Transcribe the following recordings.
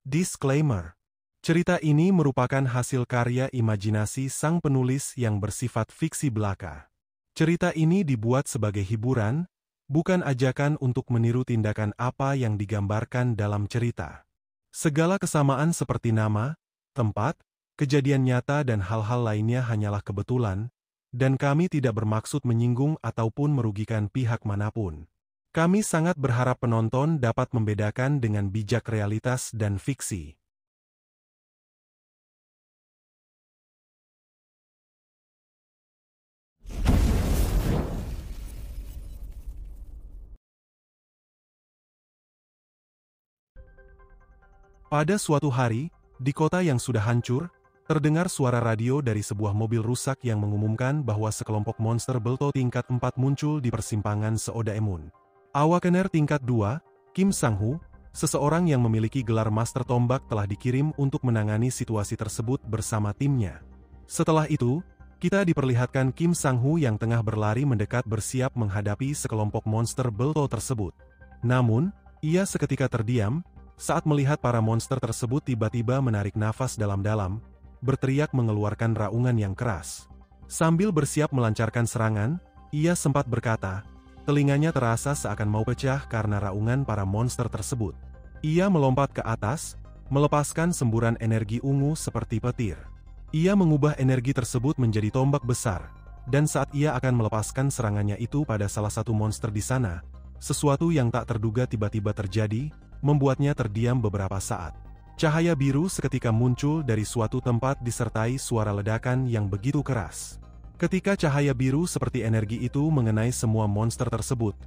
Disclaimer. Cerita ini merupakan hasil karya imajinasi sang penulis yang bersifat fiksi belaka. Cerita ini dibuat sebagai hiburan, bukan ajakan untuk meniru tindakan apa yang digambarkan dalam cerita. Segala kesamaan seperti nama, tempat, kejadian nyata dan hal-hal lainnya hanyalah kebetulan, dan kami tidak bermaksud menyinggung ataupun merugikan pihak manapun. Kami sangat berharap penonton dapat membedakan dengan bijak realitas dan fiksi. Pada suatu hari, di kota yang sudah hancur, terdengar suara radio dari sebuah mobil rusak yang mengumumkan bahwa sekelompok monster belto tingkat 4 muncul di persimpangan Seodaemun. Awakener tingkat 2, Kim Sang-hu, seseorang yang memiliki gelar Master Tombak telah dikirim untuk menangani situasi tersebut bersama timnya. Setelah itu, kita diperlihatkan Kim Sang-hu yang tengah berlari mendekat bersiap menghadapi sekelompok monster belto tersebut. Namun, ia seketika terdiam, saat melihat para monster tersebut tiba-tiba menarik nafas dalam-dalam, berteriak mengeluarkan raungan yang keras. Sambil bersiap melancarkan serangan, ia sempat berkata, telinganya terasa seakan mau pecah karena raungan para monster tersebut. Ia melompat ke atas, melepaskan semburan energi ungu seperti petir. Ia mengubah energi tersebut menjadi tombak besar, dan saat ia akan melepaskan serangannya itu pada salah satu monster di sana, sesuatu yang tak terduga tiba-tiba terjadi, membuatnya terdiam beberapa saat. Cahaya biru seketika muncul dari suatu tempat disertai suara ledakan yang begitu keras. Ketika cahaya biru seperti energi itu mengenai semua monster tersebut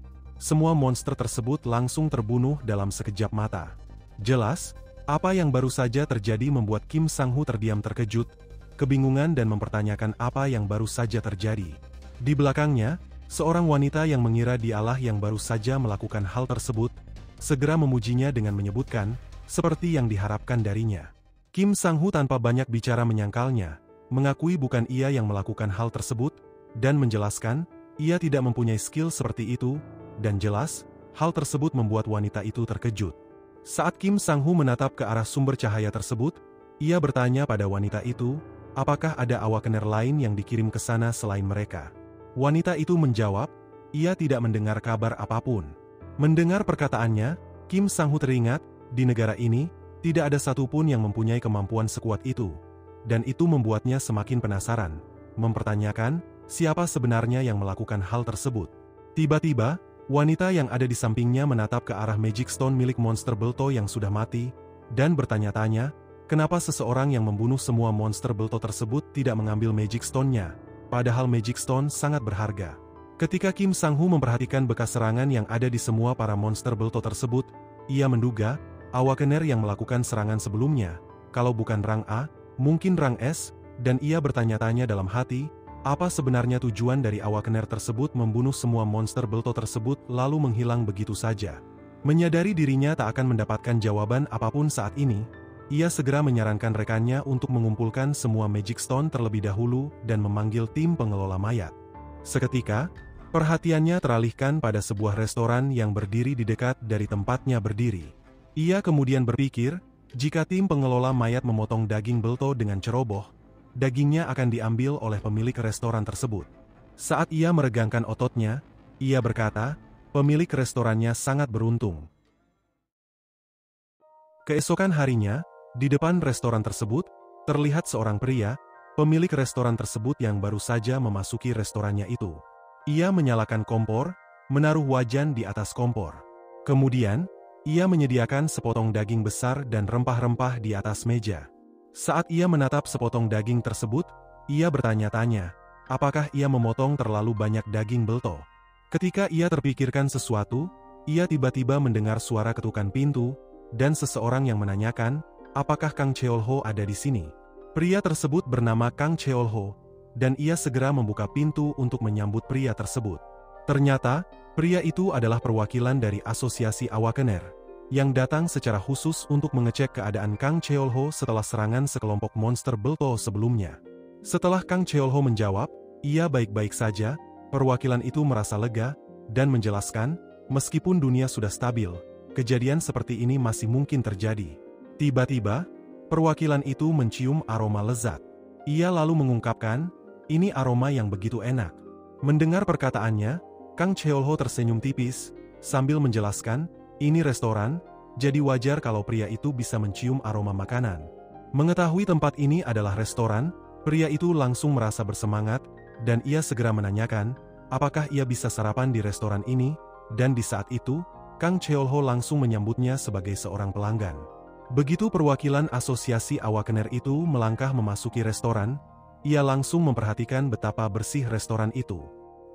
langsung terbunuh dalam sekejap mata. Jelas, apa yang baru saja terjadi membuat Kim Sang-hu terdiam terkejut, kebingungan dan mempertanyakan apa yang baru saja terjadi. Di belakangnya, seorang wanita yang mengira dialah yang baru saja melakukan hal tersebut, segera memujinya dengan menyebutkan, seperti yang diharapkan darinya. Kim Sang-hu tanpa banyak bicara menyangkalnya, mengakui bukan ia yang melakukan hal tersebut, dan menjelaskan, ia tidak mempunyai skill seperti itu, dan jelas, hal tersebut membuat wanita itu terkejut. Saat Kim Sang-hu menatap ke arah sumber cahaya tersebut, ia bertanya pada wanita itu, apakah ada awakener lain yang dikirim ke sana selain mereka? Wanita itu menjawab, ia tidak mendengar kabar apapun. Mendengar perkataannya, Kim Sang-hu teringat, di negara ini, tidak ada satupun yang mempunyai kemampuan sekuat itu. Dan itu membuatnya semakin penasaran, mempertanyakan, siapa sebenarnya yang melakukan hal tersebut. Tiba-tiba, wanita yang ada di sampingnya menatap ke arah Magic Stone milik monster belto yang sudah mati, dan bertanya-tanya, kenapa seseorang yang membunuh semua monster belto tersebut tidak mengambil Magic Stone-nya, padahal Magic Stone sangat berharga. Ketika Kim Sang-hu memperhatikan bekas serangan yang ada di semua para monster belto tersebut, ia menduga, Awakener yang melakukan serangan sebelumnya, kalau bukan rang A, mungkin rang S, dan ia bertanya-tanya dalam hati, apa sebenarnya tujuan dari Awakener tersebut membunuh semua monster belto tersebut lalu menghilang begitu saja. Menyadari dirinya tak akan mendapatkan jawaban apapun saat ini, ia segera menyarankan rekannya untuk mengumpulkan semua Magic Stone terlebih dahulu dan memanggil tim pengelola mayat. Seketika, perhatiannya teralihkan pada sebuah restoran yang berdiri di dekat dari tempatnya berdiri. Ia kemudian berpikir, jika tim pengelola mayat memotong daging belto dengan ceroboh, dagingnya akan diambil oleh pemilik restoran tersebut. Saat ia meregangkan ototnya, ia berkata, pemilik restorannya sangat beruntung. Keesokan harinya, di depan restoran tersebut, terlihat seorang pria, pemilik restoran tersebut yang baru saja memasuki restorannya itu. Ia menyalakan kompor, menaruh wajan di atas kompor. Kemudian, ia menyediakan sepotong daging besar dan rempah-rempah di atas meja. Saat ia menatap sepotong daging tersebut, ia bertanya-tanya, apakah ia memotong terlalu banyak daging belto? Ketika ia terpikirkan sesuatu, ia tiba-tiba mendengar suara ketukan pintu, dan seseorang yang menanyakan, apakah Kang Cheol-ho ada di sini? Pria tersebut bernama Kang Cheol-ho, dan ia segera membuka pintu untuk menyambut pria tersebut. Ternyata, pria itu adalah perwakilan dari Asosiasi Awakener, yang datang secara khusus untuk mengecek keadaan Kang Cheol-ho setelah serangan sekelompok monster belto sebelumnya. Setelah Kang Cheol-ho menjawab, ia baik-baik saja, perwakilan itu merasa lega, dan menjelaskan, meskipun dunia sudah stabil, kejadian seperti ini masih mungkin terjadi. Tiba-tiba, perwakilan itu mencium aroma lezat. Ia lalu mengungkapkan, ini aroma yang begitu enak. Mendengar perkataannya, Kang Cheolho tersenyum tipis, sambil menjelaskan, ini restoran, jadi wajar kalau pria itu bisa mencium aroma makanan. Mengetahui tempat ini adalah restoran, pria itu langsung merasa bersemangat, dan ia segera menanyakan, apakah ia bisa sarapan di restoran ini, dan di saat itu, Kang Cheolho langsung menyambutnya sebagai seorang pelanggan. Begitu perwakilan asosiasi awakener itu melangkah memasuki restoran, ia langsung memperhatikan betapa bersih restoran itu.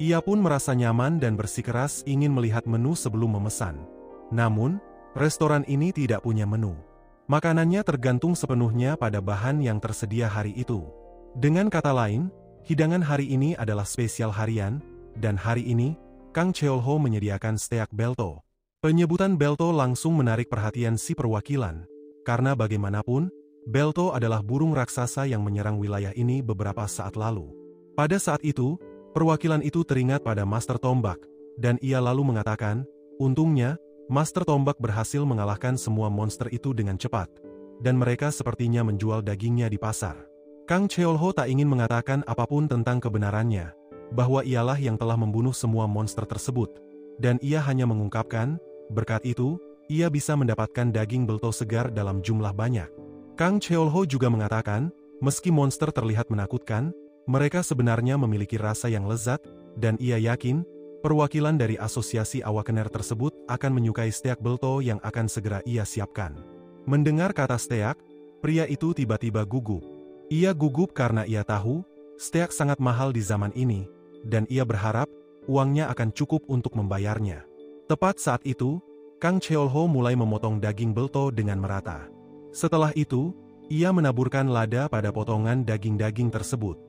Ia pun merasa nyaman dan bersikeras ingin melihat menu sebelum memesan. Namun, restoran ini tidak punya menu. Makanannya tergantung sepenuhnya pada bahan yang tersedia hari itu. Dengan kata lain, hidangan hari ini adalah spesial harian, dan hari ini, Kang Cheolho menyediakan steak belto. Penyebutan belto langsung menarik perhatian si perwakilan, karena bagaimanapun, belto adalah burung raksasa yang menyerang wilayah ini beberapa saat lalu. Pada saat itu, perwakilan itu teringat pada Master Tombak, dan ia lalu mengatakan, untungnya, Master Tombak berhasil mengalahkan semua monster itu dengan cepat, dan mereka sepertinya menjual dagingnya di pasar. Kang Cheolho tak ingin mengatakan apapun tentang kebenarannya, bahwa ialah yang telah membunuh semua monster tersebut, dan ia hanya mengungkapkan, berkat itu, ia bisa mendapatkan daging belto segar dalam jumlah banyak. Kang Cheolho juga mengatakan, meski monster terlihat menakutkan, mereka sebenarnya memiliki rasa yang lezat, dan ia yakin, perwakilan dari asosiasi awakener tersebut akan menyukai steak belto yang akan segera ia siapkan. Mendengar kata steak, pria itu tiba-tiba gugup. Ia gugup karena ia tahu, steak sangat mahal di zaman ini, dan ia berharap, uangnya akan cukup untuk membayarnya. Tepat saat itu, Kang Cheolho mulai memotong daging belto dengan merata. Setelah itu, ia menaburkan lada pada potongan daging-daging tersebut.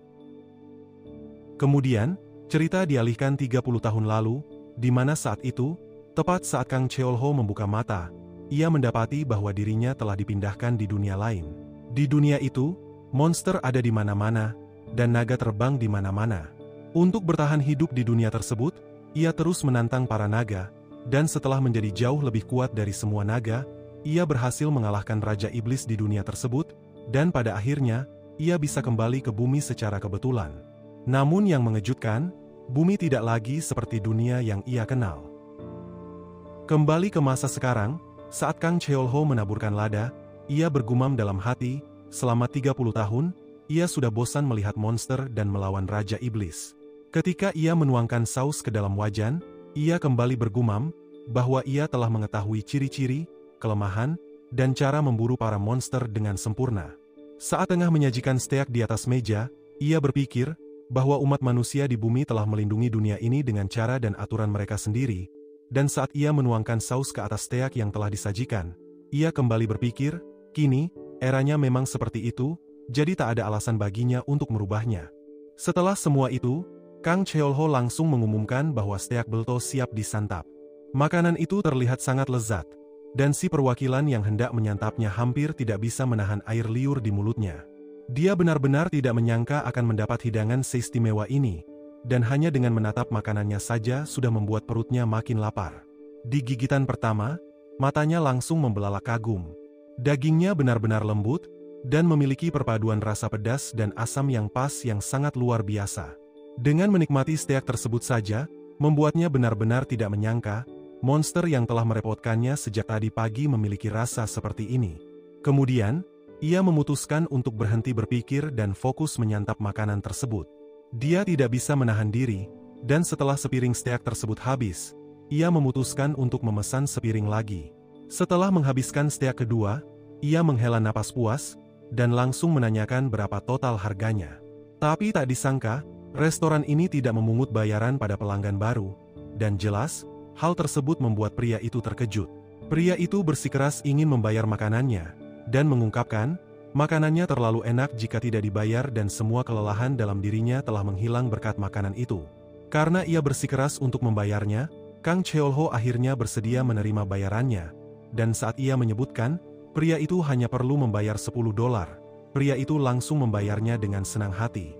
Kemudian, cerita dialihkan 30 tahun lalu, di mana saat itu, tepat saat Kang Cheolho membuka mata, ia mendapati bahwa dirinya telah dipindahkan di dunia lain. Di dunia itu, monster ada di mana-mana, dan naga terbang di mana-mana. Untuk bertahan hidup di dunia tersebut, ia terus menantang para naga, dan setelah menjadi jauh lebih kuat dari semua naga, ia berhasil mengalahkan Raja Iblis di dunia tersebut, dan pada akhirnya, ia bisa kembali ke bumi secara kebetulan. Namun yang mengejutkan, bumi tidak lagi seperti dunia yang ia kenal. Kembali ke masa sekarang, saat Kang Cheolho menaburkan lada, ia bergumam dalam hati, selama 30 tahun, ia sudah bosan melihat monster dan melawan Raja Iblis. Ketika ia menuangkan saus ke dalam wajan, ia kembali bergumam, bahwa ia telah mengetahui ciri-ciri, kelemahan, dan cara memburu para monster dengan sempurna. Saat tengah menyajikan steak di atas meja, ia berpikir, bahwa umat manusia di bumi telah melindungi dunia ini dengan cara dan aturan mereka sendiri, dan saat ia menuangkan saus ke atas steak yang telah disajikan, ia kembali berpikir, kini, eranya memang seperti itu, jadi tak ada alasan baginya untuk merubahnya. Setelah semua itu, Kang Cheolho langsung mengumumkan bahwa steak belto siap disantap. Makanan itu terlihat sangat lezat, dan si perwakilan yang hendak menyantapnya hampir tidak bisa menahan air liur di mulutnya. Dia benar-benar tidak menyangka akan mendapat hidangan seistimewa ini, dan hanya dengan menatap makanannya saja sudah membuat perutnya makin lapar. Di gigitan pertama, matanya langsung membelalak kagum. Dagingnya benar-benar lembut, dan memiliki perpaduan rasa pedas dan asam yang pas yang sangat luar biasa. Dengan menikmati steak tersebut saja, membuatnya benar-benar tidak menyangka, monster yang telah merepotkannya sejak tadi pagi memiliki rasa seperti ini. Kemudian, ia memutuskan untuk berhenti berpikir dan fokus menyantap makanan tersebut. Dia tidak bisa menahan diri, dan setelah sepiring steak tersebut habis, ia memutuskan untuk memesan sepiring lagi. Setelah menghabiskan steak kedua, ia menghela napas puas, dan langsung menanyakan berapa total harganya. Tapi tak disangka, restoran ini tidak memungut bayaran pada pelanggan baru, dan jelas, hal tersebut membuat pria itu terkejut. Pria itu bersikeras ingin membayar makanannya, dan mengungkapkan, makanannya terlalu enak jika tidak dibayar dan semua kelelahan dalam dirinya telah menghilang berkat makanan itu. Karena ia bersikeras untuk membayarnya, Kang Cheolho akhirnya bersedia menerima bayarannya, dan saat ia menyebutkan, pria itu hanya perlu membayar $10, pria itu langsung membayarnya dengan senang hati.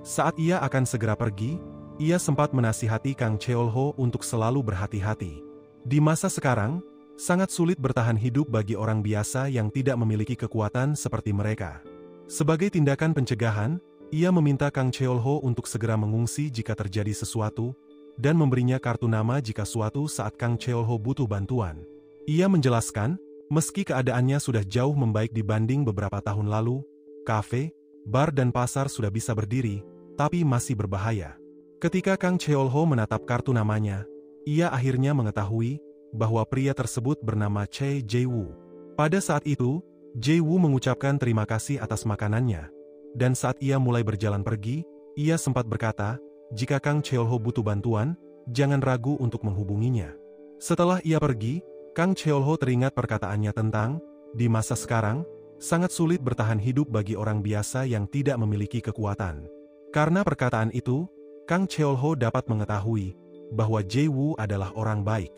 Saat ia akan segera pergi, ia sempat menasihati Kang Cheolho untuk selalu berhati-hati. Di masa sekarang, Sangat sulit bertahan hidup bagi orang biasa yang tidak memiliki kekuatan seperti mereka. Sebagai tindakan pencegahan, ia meminta Kang Cheolho untuk segera mengungsi jika terjadi sesuatu, dan memberinya kartu nama jika suatu saat Kang Cheolho butuh bantuan. Ia menjelaskan, meski keadaannya sudah jauh membaik dibanding beberapa tahun lalu, kafe, bar dan pasar sudah bisa berdiri, tapi masih berbahaya. Ketika Kang Cheolho menatap kartu namanya, ia akhirnya mengetahui bahwa pria tersebut bernama Che Jae-woo. Pada saat itu, Jae-woo mengucapkan terima kasih atas makanannya. Dan saat ia mulai berjalan pergi, ia sempat berkata, jika Kang Cheolho butuh bantuan, jangan ragu untuk menghubunginya. Setelah ia pergi, Kang Cheolho teringat perkataannya tentang, di masa sekarang, sangat sulit bertahan hidup bagi orang biasa yang tidak memiliki kekuatan. Karena perkataan itu, Kang Cheolho dapat mengetahui bahwa Jae-woo adalah orang baik.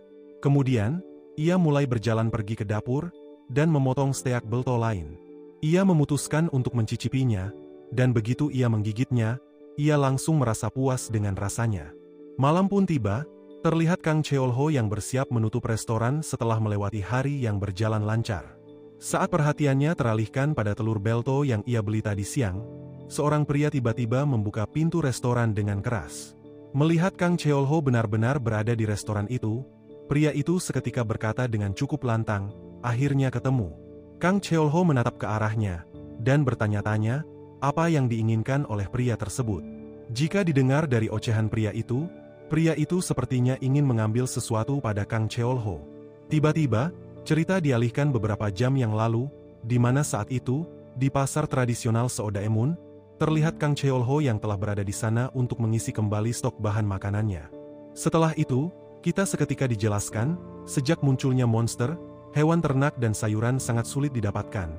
Kemudian, ia mulai berjalan pergi ke dapur, dan memotong steak belto lain. Ia memutuskan untuk mencicipinya, dan begitu ia menggigitnya, ia langsung merasa puas dengan rasanya. Malam pun tiba, terlihat Kang Cheolho yang bersiap menutup restoran setelah melewati hari yang berjalan lancar. Saat perhatiannya teralihkan pada telur belto yang ia beli tadi siang, seorang pria tiba-tiba membuka pintu restoran dengan keras. Melihat Kang Cheolho benar-benar berada di restoran itu, pria itu seketika berkata dengan cukup lantang, akhirnya ketemu. Kang Cheolho menatap ke arahnya, dan bertanya-tanya, apa yang diinginkan oleh pria tersebut. Jika didengar dari ocehan pria itu sepertinya ingin mengambil sesuatu pada Kang Cheolho. Tiba-tiba, cerita dialihkan beberapa jam yang lalu, di mana saat itu, di pasar tradisional Seodaemun, terlihat Kang Cheolho yang telah berada di sana untuk mengisi kembali stok bahan makanannya. Setelah itu, kita seketika dijelaskan, sejak munculnya monster, hewan ternak dan sayuran sangat sulit didapatkan.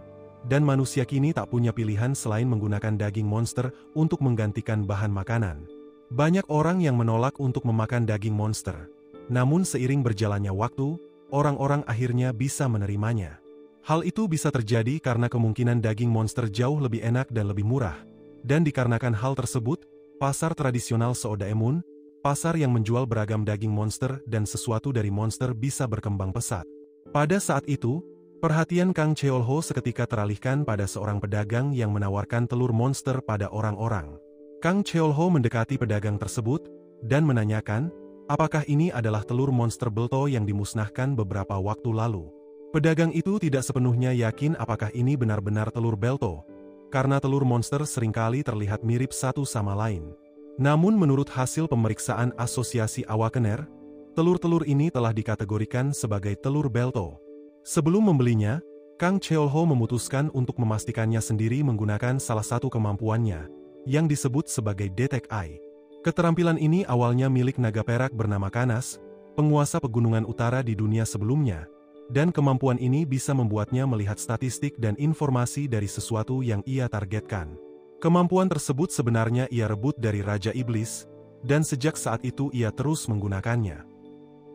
Dan manusia kini tak punya pilihan selain menggunakan daging monster untuk menggantikan bahan makanan. Banyak orang yang menolak untuk memakan daging monster. Namun seiring berjalannya waktu, orang-orang akhirnya bisa menerimanya. Hal itu bisa terjadi karena kemungkinan daging monster jauh lebih enak dan lebih murah. Dan dikarenakan hal tersebut, pasar tradisional Seodaemun, pasar yang menjual beragam daging monster dan sesuatu dari monster bisa berkembang pesat. Pada saat itu, perhatian Kang Cheolho seketika teralihkan pada seorang pedagang yang menawarkan telur monster pada orang-orang. Kang Cheolho mendekati pedagang tersebut, dan menanyakan, apakah ini adalah telur monster belto yang dimusnahkan beberapa waktu lalu. Pedagang itu tidak sepenuhnya yakin apakah ini benar-benar telur belto, karena telur monster seringkali terlihat mirip satu sama lain. Namun menurut hasil pemeriksaan Asosiasi Awakener, telur-telur ini telah dikategorikan sebagai telur belto. Sebelum membelinya, Kang Cheolho memutuskan untuk memastikannya sendiri menggunakan salah satu kemampuannya, yang disebut sebagai Detect Eye. Keterampilan ini awalnya milik naga perak bernama Kanas, penguasa pegunungan utara di dunia sebelumnya, dan kemampuan ini bisa membuatnya melihat statistik dan informasi dari sesuatu yang ia targetkan. Kemampuan tersebut sebenarnya ia rebut dari Raja Iblis, dan sejak saat itu ia terus menggunakannya.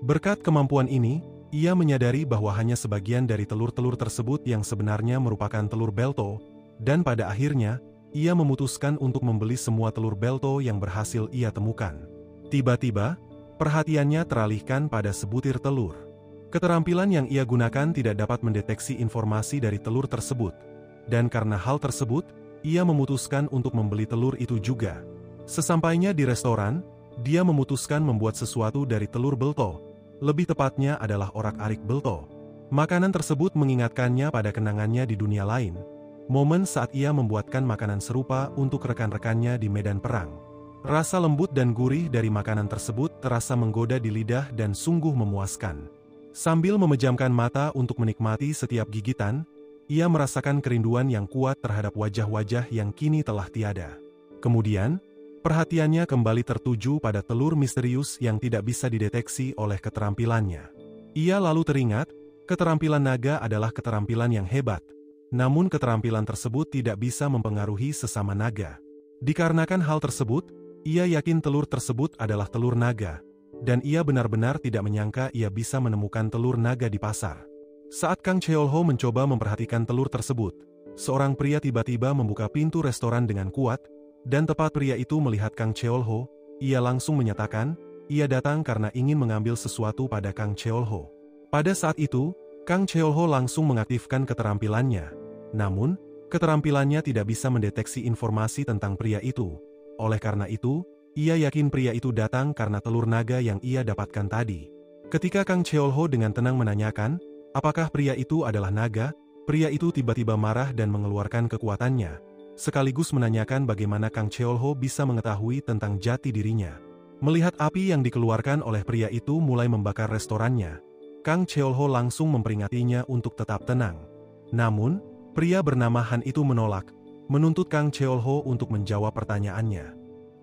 Berkat kemampuan ini, ia menyadari bahwa hanya sebagian dari telur-telur tersebut yang sebenarnya merupakan telur belto, dan pada akhirnya, ia memutuskan untuk membeli semua telur belto yang berhasil ia temukan. Tiba-tiba, perhatiannya teralihkan pada sebutir telur. Keterampilan yang ia gunakan tidak dapat mendeteksi informasi dari telur tersebut, dan karena hal tersebut, ia memutuskan untuk membeli telur itu juga. Sesampainya di restoran, dia memutuskan membuat sesuatu dari telur belto. Lebih tepatnya adalah orak-arik belto. Makanan tersebut mengingatkannya pada kenangannya di dunia lain. Momen saat ia membuatkan makanan serupa untuk rekan-rekannya di medan perang. Rasa lembut dan gurih dari makanan tersebut terasa menggoda di lidah dan sungguh memuaskan. Sambil memejamkan mata untuk menikmati setiap gigitan, ia merasakan kerinduan yang kuat terhadap wajah-wajah yang kini telah tiada. Kemudian, perhatiannya kembali tertuju pada telur misterius yang tidak bisa dideteksi oleh keterampilannya. Ia lalu teringat, keterampilan naga adalah keterampilan yang hebat. Namun keterampilan tersebut tidak bisa mempengaruhi sesama naga. Dikarenakan hal tersebut, ia yakin telur tersebut adalah telur naga. Dan ia benar-benar tidak menyangka ia bisa menemukan telur naga di pasar. Saat Kang Cheolho mencoba memperhatikan telur tersebut, seorang pria tiba-tiba membuka pintu restoran dengan kuat, dan tepat pria itu melihat Kang Cheolho, ia langsung menyatakan, ia datang karena ingin mengambil sesuatu pada Kang Cheolho. Pada saat itu, Kang Cheolho langsung mengaktifkan keterampilannya. Namun, keterampilannya tidak bisa mendeteksi informasi tentang pria itu. Oleh karena itu, ia yakin pria itu datang karena telur naga yang ia dapatkan tadi. Ketika Kang Cheolho dengan tenang menanyakan, apakah pria itu adalah naga, pria itu tiba-tiba marah dan mengeluarkan kekuatannya, sekaligus menanyakan bagaimana Kang Cheolho bisa mengetahui tentang jati dirinya. Melihat api yang dikeluarkan oleh pria itu mulai membakar restorannya, Kang Cheolho langsung memperingatinya untuk tetap tenang. Namun, pria bernama Han itu menolak, menuntut Kang Cheolho untuk menjawab pertanyaannya.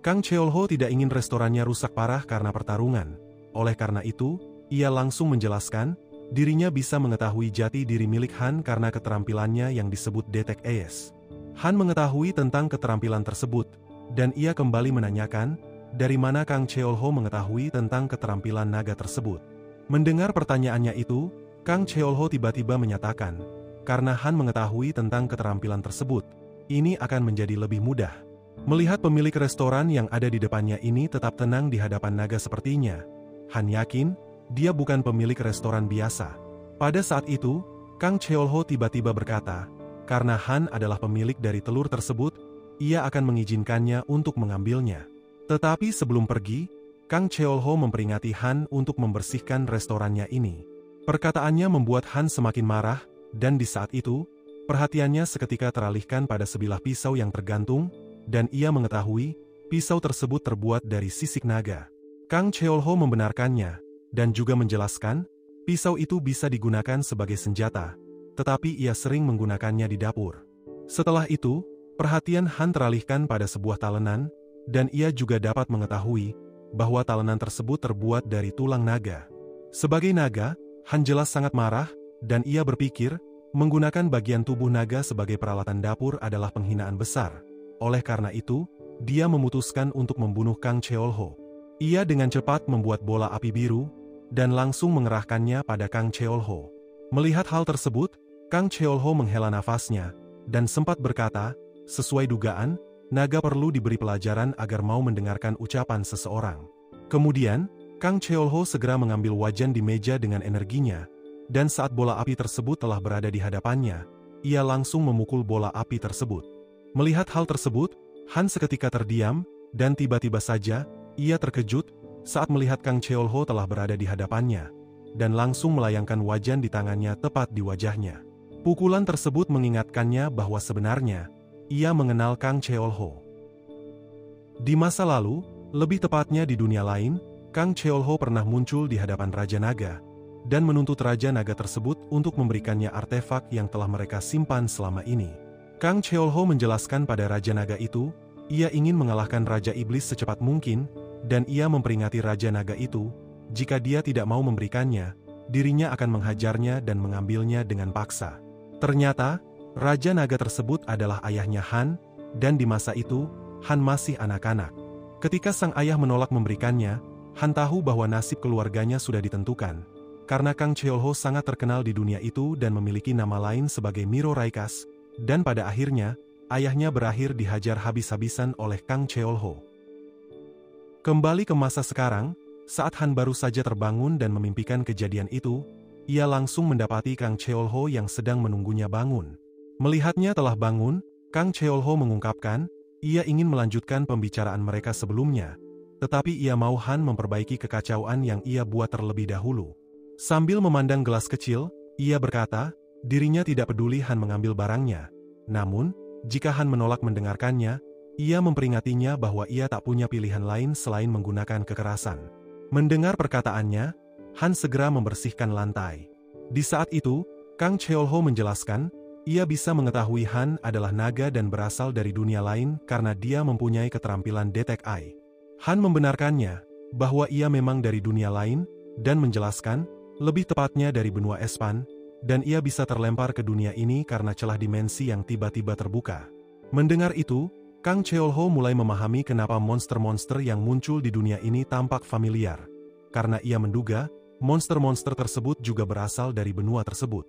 Kang Cheolho tidak ingin restorannya rusak parah karena pertarungan. Oleh karena itu, ia langsung menjelaskan, dirinya bisa mengetahui jati diri milik Han karena keterampilannya yang disebut Detect Ace. Han mengetahui tentang keterampilan tersebut, dan ia kembali menanyakan, dari mana Kang Cheolho mengetahui tentang keterampilan naga tersebut. Mendengar pertanyaannya itu, Kang Cheolho tiba-tiba menyatakan, karena Han mengetahui tentang keterampilan tersebut, ini akan menjadi lebih mudah. Melihat pemilik restoran yang ada di depannya ini tetap tenang di hadapan naga sepertinya, Han yakin, dia bukan pemilik restoran biasa. Pada saat itu, Kang Cheolho tiba-tiba berkata, karena Han adalah pemilik dari telur tersebut, ia akan mengizinkannya untuk mengambilnya. Tetapi sebelum pergi, Kang Cheolho memperingati Han untuk membersihkan restorannya ini. Perkataannya membuat Han semakin marah, dan di saat itu, perhatiannya seketika teralihkan pada sebilah pisau yang tergantung, dan ia mengetahui, pisau tersebut terbuat dari sisik naga. Kang Cheolho membenarkannya, dan juga menjelaskan, pisau itu bisa digunakan sebagai senjata, tetapi ia sering menggunakannya di dapur. Setelah itu, perhatian Han teralihkan pada sebuah talenan, dan ia juga dapat mengetahui, bahwa talenan tersebut terbuat dari tulang naga. Sebagai naga, Han jelas sangat marah, dan ia berpikir, menggunakan bagian tubuh naga sebagai peralatan dapur adalah penghinaan besar. Oleh karena itu, dia memutuskan untuk membunuh Kang Cheolho. Ia dengan cepat membuat bola api biru, dan langsung mengerahkannya pada Kang Cheolho. Melihat hal tersebut, Kang Cheolho menghela nafasnya, dan sempat berkata, sesuai dugaan, naga perlu diberi pelajaran agar mau mendengarkan ucapan seseorang. Kemudian, Kang Cheolho segera mengambil wajan di meja dengan energinya, dan saat bola api tersebut telah berada di hadapannya, ia langsung memukul bola api tersebut. Melihat hal tersebut, Han seketika terdiam, dan tiba-tiba saja, ia terkejut saat melihat Kang Cheolho telah berada di hadapannya, dan langsung melayangkan wajan di tangannya tepat di wajahnya. Pukulan tersebut mengingatkannya bahwa sebenarnya, ia mengenal Kang Cheolho. Di masa lalu, lebih tepatnya di dunia lain, Kang Cheolho pernah muncul di hadapan Raja Naga, dan menuntut Raja Naga tersebut untuk memberikannya artefak yang telah mereka simpan selama ini. Kang Cheolho menjelaskan pada Raja Naga itu, ia ingin mengalahkan Raja Iblis secepat mungkin, dan ia memperingati Raja Naga itu, jika dia tidak mau memberikannya, dirinya akan menghajarnya dan mengambilnya dengan paksa. Ternyata, Raja Naga tersebut adalah ayahnya Han, dan di masa itu, Han masih anak-anak. Ketika sang ayah menolak memberikannya, Han tahu bahwa nasib keluarganya sudah ditentukan. Karena Kang Cheolho sangat terkenal di dunia itu dan memiliki nama lain sebagai Miro Raikas, dan pada akhirnya, ayahnya berakhir dihajar habis-habisan oleh Kang Cheolho. Kembali ke masa sekarang, saat Han baru saja terbangun dan memimpikan kejadian itu, ia langsung mendapati Kang Cheolho yang sedang menunggunya bangun. Melihatnya telah bangun, Kang Cheolho mengungkapkan, ia ingin melanjutkan pembicaraan mereka sebelumnya, tetapi ia mau Han memperbaiki kekacauan yang ia buat terlebih dahulu. Sambil memandang gelas kecil, ia berkata, dirinya tidak peduli Han mengambil barangnya. Namun, jika Han menolak mendengarkannya, ia memperingatinya bahwa ia tak punya pilihan lain selain menggunakan kekerasan. Mendengar perkataannya, Han segera membersihkan lantai. Di saat itu, Kang Cheolho menjelaskan, ia bisa mengetahui Han adalah naga dan berasal dari dunia lain karena dia mempunyai keterampilan Detect Eye. Han membenarkannya, bahwa ia memang dari dunia lain, dan menjelaskan, lebih tepatnya dari benua Espan, dan ia bisa terlempar ke dunia ini karena celah dimensi yang tiba-tiba terbuka. Mendengar itu, Kang Cheolho mulai memahami kenapa monster-monster yang muncul di dunia ini tampak familiar. Karena ia menduga, monster-monster tersebut juga berasal dari benua tersebut.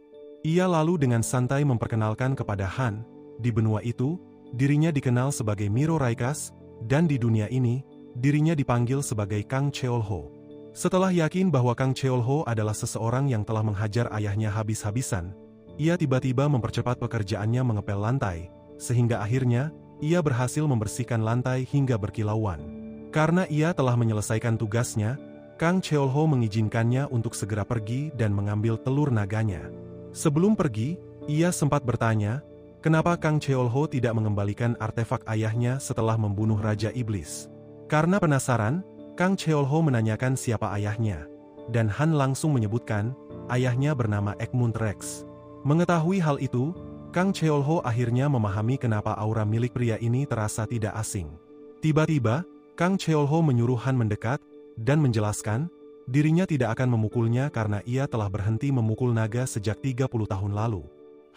Ia lalu dengan santai memperkenalkan kepada Han, di benua itu, dirinya dikenal sebagai Miro Raikas, dan di dunia ini, dirinya dipanggil sebagai Kang Cheolho. Setelah yakin bahwa Kang Cheolho adalah seseorang yang telah menghajar ayahnya habis-habisan, ia tiba-tiba mempercepat pekerjaannya mengepel lantai, sehingga akhirnya, ia berhasil membersihkan lantai hingga berkilauan. Karena ia telah menyelesaikan tugasnya, Kang Cheolho mengizinkannya untuk segera pergi dan mengambil telur naganya. Sebelum pergi, ia sempat bertanya, kenapa Kang Cheolho tidak mengembalikan artefak ayahnya setelah membunuh Raja Iblis. Karena penasaran, Kang Cheolho menanyakan siapa ayahnya, dan Han langsung menyebutkan, ayahnya bernama Egmont Rex. Mengetahui hal itu, Kang Cheolho akhirnya memahami kenapa aura milik pria ini terasa tidak asing. Tiba-tiba, Kang Cheolho menyuruh Han mendekat, dan menjelaskan, dirinya tidak akan memukulnya karena ia telah berhenti memukul naga sejak 30 tahun lalu.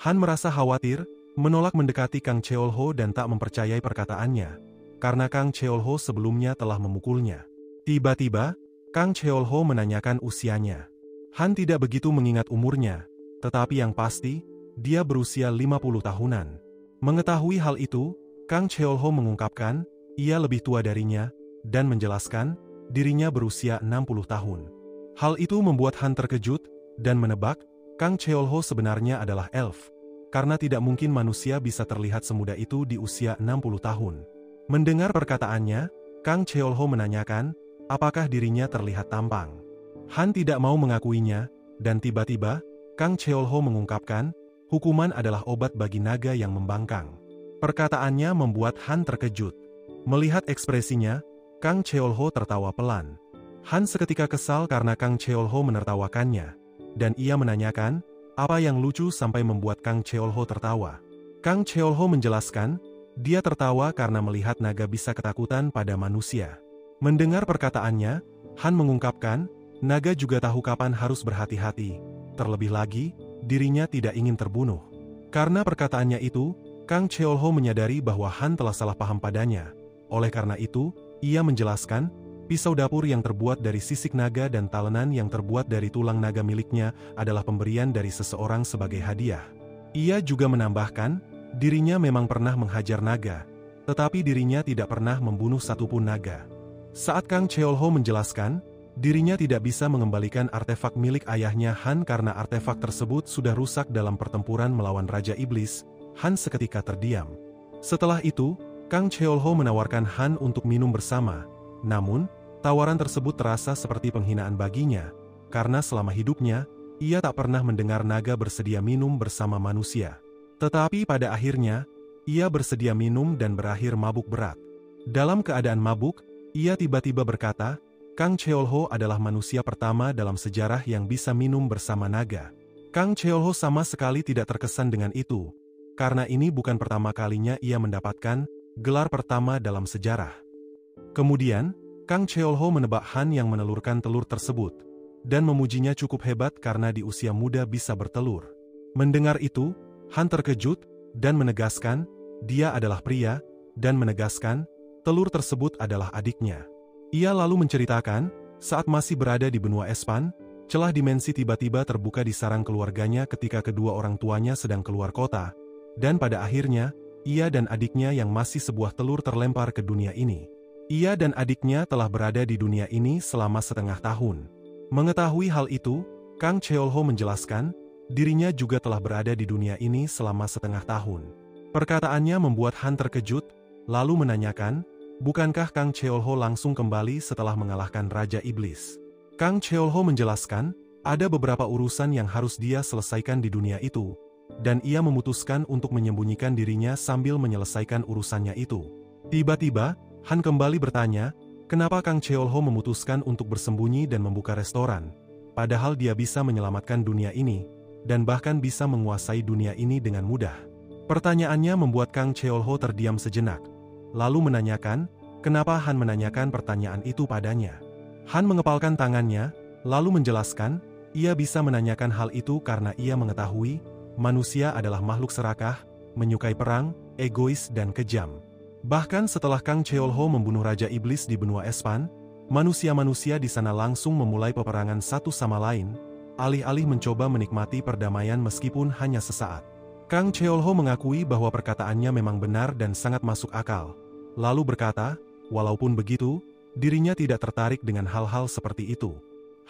Han merasa khawatir, menolak mendekati Kang Cheolho dan tak mempercayai perkataannya, karena Kang Cheolho sebelumnya telah memukulnya. Tiba-tiba, Kang Cheolho menanyakan usianya. Han tidak begitu mengingat umurnya, tetapi yang pasti, dia berusia 50 tahunan. Mengetahui hal itu, Kang Cheolho mengungkapkan, ia lebih tua darinya, dan menjelaskan, dirinya berusia 60 tahun. Hal itu membuat Han terkejut, dan menebak, Kang Cheolho sebenarnya adalah elf, karena tidak mungkin manusia bisa terlihat semuda itu di usia 60 tahun. Mendengar perkataannya, Kang Cheolho menanyakan, apakah dirinya terlihat tampang. Han tidak mau mengakuinya, dan tiba-tiba, Kang Cheolho mengungkapkan, hukuman adalah obat bagi naga yang membangkang. Perkataannya membuat Han terkejut. Melihat ekspresinya, Kang Cheolho tertawa pelan. Han seketika kesal karena Kang Cheolho menertawakannya, dan ia menanyakan, apa yang lucu sampai membuat Kang Cheolho tertawa. Kang Cheolho menjelaskan, dia tertawa karena melihat naga bisa ketakutan pada manusia. Mendengar perkataannya, Han mengungkapkan, naga juga tahu kapan harus berhati-hati, terlebih lagi, dirinya tidak ingin terbunuh. Karena perkataannya itu, Kang Cheolho menyadari bahwa Han telah salah paham padanya. Oleh karena itu, ia menjelaskan, pisau dapur yang terbuat dari sisik naga dan talenan yang terbuat dari tulang naga miliknya adalah pemberian dari seseorang sebagai hadiah. Ia juga menambahkan, dirinya memang pernah menghajar naga, tetapi dirinya tidak pernah membunuh satupun naga. Saat Kang Cheolho menjelaskan, dirinya tidak bisa mengembalikan artefak milik ayahnya Han karena artefak tersebut sudah rusak dalam pertempuran melawan Raja Iblis, Han seketika terdiam. Setelah itu, Kang Cheolho menawarkan Han untuk minum bersama, namun, tawaran tersebut terasa seperti penghinaan baginya, karena selama hidupnya, ia tak pernah mendengar naga bersedia minum bersama manusia. Tetapi pada akhirnya, ia bersedia minum dan berakhir mabuk berat. Dalam keadaan mabuk, ia tiba-tiba berkata, Kang Cheolho adalah manusia pertama dalam sejarah yang bisa minum bersama naga. Kang Cheolho sama sekali tidak terkesan dengan itu, karena ini bukan pertama kalinya ia mendapatkan gelar pertama dalam sejarah. Kemudian, Kang Cheolho menebak Han yang menelurkan telur tersebut, dan memujinya cukup hebat karena di usia muda bisa bertelur. Mendengar itu, Han terkejut, dan menegaskan, dia adalah pria, dan menegaskan, telur tersebut adalah adiknya. Ia lalu menceritakan, saat masih berada di benua Espan, celah dimensi tiba-tiba terbuka di sarang keluarganya ketika kedua orang tuanya sedang keluar kota, dan pada akhirnya, ia dan adiknya yang masih sebuah telur terlempar ke dunia ini. Ia dan adiknya telah berada di dunia ini selama setengah tahun. Mengetahui hal itu, Kang Cheolho menjelaskan, dirinya juga telah berada di dunia ini selama setengah tahun. Perkataannya membuat Han terkejut, lalu menanyakan, bukankah Kang Cheolho langsung kembali setelah mengalahkan Raja Iblis? Kang Cheolho menjelaskan, ada beberapa urusan yang harus dia selesaikan di dunia itu, dan ia memutuskan untuk menyembunyikan dirinya sambil menyelesaikan urusannya itu. Tiba-tiba, Han kembali bertanya, kenapa Kang Cheolho memutuskan untuk bersembunyi dan membuka restoran, padahal dia bisa menyelamatkan dunia ini, dan bahkan bisa menguasai dunia ini dengan mudah. Pertanyaannya membuat Kang Cheolho terdiam sejenak, lalu menanyakan, kenapa Han menanyakan pertanyaan itu padanya. Han mengepalkan tangannya, lalu menjelaskan, ia bisa menanyakan hal itu karena ia mengetahui, manusia adalah makhluk serakah, menyukai perang, egois dan kejam. Bahkan setelah Kang Cheolho membunuh Raja Iblis di benua Espan, manusia-manusia di sana langsung memulai peperangan satu sama lain, alih-alih mencoba menikmati perdamaian meskipun hanya sesaat. Kang Cheolho mengakui bahwa perkataannya memang benar dan sangat masuk akal, lalu berkata, walaupun begitu, dirinya tidak tertarik dengan hal-hal seperti itu.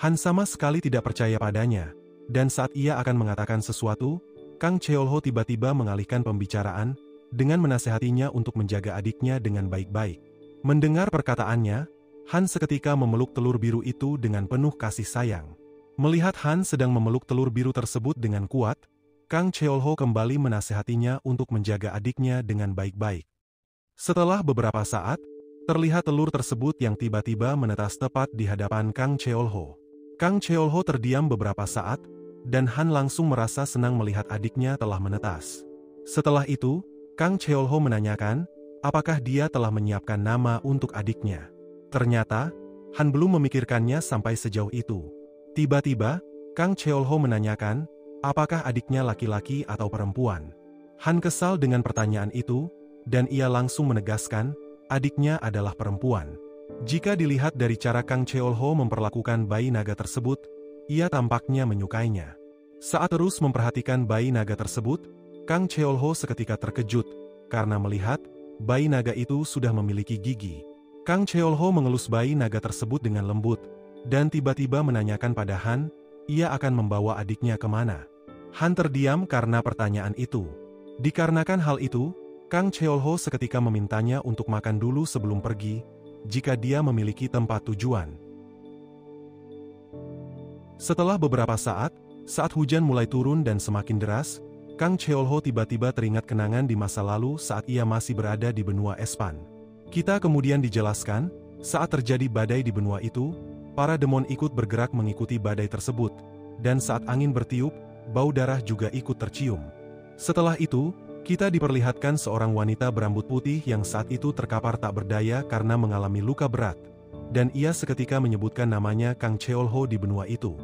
Han sama sekali tidak percaya padanya, dan saat ia akan mengatakan sesuatu, Kang Cheolho tiba-tiba mengalihkan pembicaraan, dengan menasehatinya untuk menjaga adiknya dengan baik-baik. Mendengar perkataannya, Han seketika memeluk telur biru itu dengan penuh kasih sayang. Melihat Han sedang memeluk telur biru tersebut dengan kuat, Kang Cheolho kembali menasehatinya untuk menjaga adiknya dengan baik-baik. Setelah beberapa saat, terlihat telur tersebut yang tiba-tiba menetas tepat di hadapan Kang Cheolho. Kang Cheolho terdiam beberapa saat, dan Han langsung merasa senang melihat adiknya telah menetas. Setelah itu, Kang Cheolho menanyakan, apakah dia telah menyiapkan nama untuk adiknya. Ternyata, Han belum memikirkannya sampai sejauh itu. Tiba-tiba, Kang Cheolho menanyakan, apakah adiknya laki-laki atau perempuan. Han kesal dengan pertanyaan itu, dan ia langsung menegaskan, adiknya adalah perempuan. Jika dilihat dari cara Kang Cheolho memperlakukan bayi naga tersebut, ia tampaknya menyukainya. Saat terus memperhatikan bayi naga tersebut, Kang Cheolho seketika terkejut, karena melihat, bayi naga itu sudah memiliki gigi. Kang Cheolho mengelus bayi naga tersebut dengan lembut, dan tiba-tiba menanyakan pada Han, ia akan membawa adiknya kemana. Han terdiam karena pertanyaan itu. Dikarenakan hal itu, Kang Cheolho seketika memintanya untuk makan dulu sebelum pergi, jika dia memiliki tempat tujuan. Setelah beberapa saat hujan mulai turun dan semakin deras, Kang Cheolho tiba-tiba teringat kenangan di masa lalu saat ia masih berada di benua Espan. Kita kemudian dijelaskan, saat terjadi badai di benua itu, para demon ikut bergerak mengikuti badai tersebut, dan saat angin bertiup, bau darah juga ikut tercium. Setelah itu, kita diperlihatkan seorang wanita berambut putih yang saat itu terkapar tak berdaya karena mengalami luka berat, dan ia seketika menyebutkan namanya Kang Cheolho di benua itu.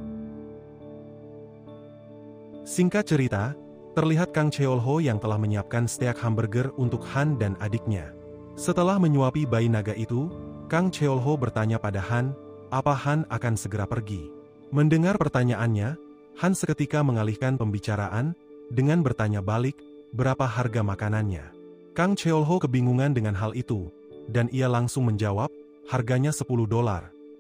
Singkat cerita, terlihat Kang Cheolho yang telah menyiapkan steak hamburger untuk Han dan adiknya. Setelah menyuapi bayi naga itu, Kang Cheolho bertanya pada Han, apa Han akan segera pergi. Mendengar pertanyaannya, Han seketika mengalihkan pembicaraan, dengan bertanya balik, berapa harga makanannya. Kang Cheolho kebingungan dengan hal itu, dan ia langsung menjawab, harganya $10,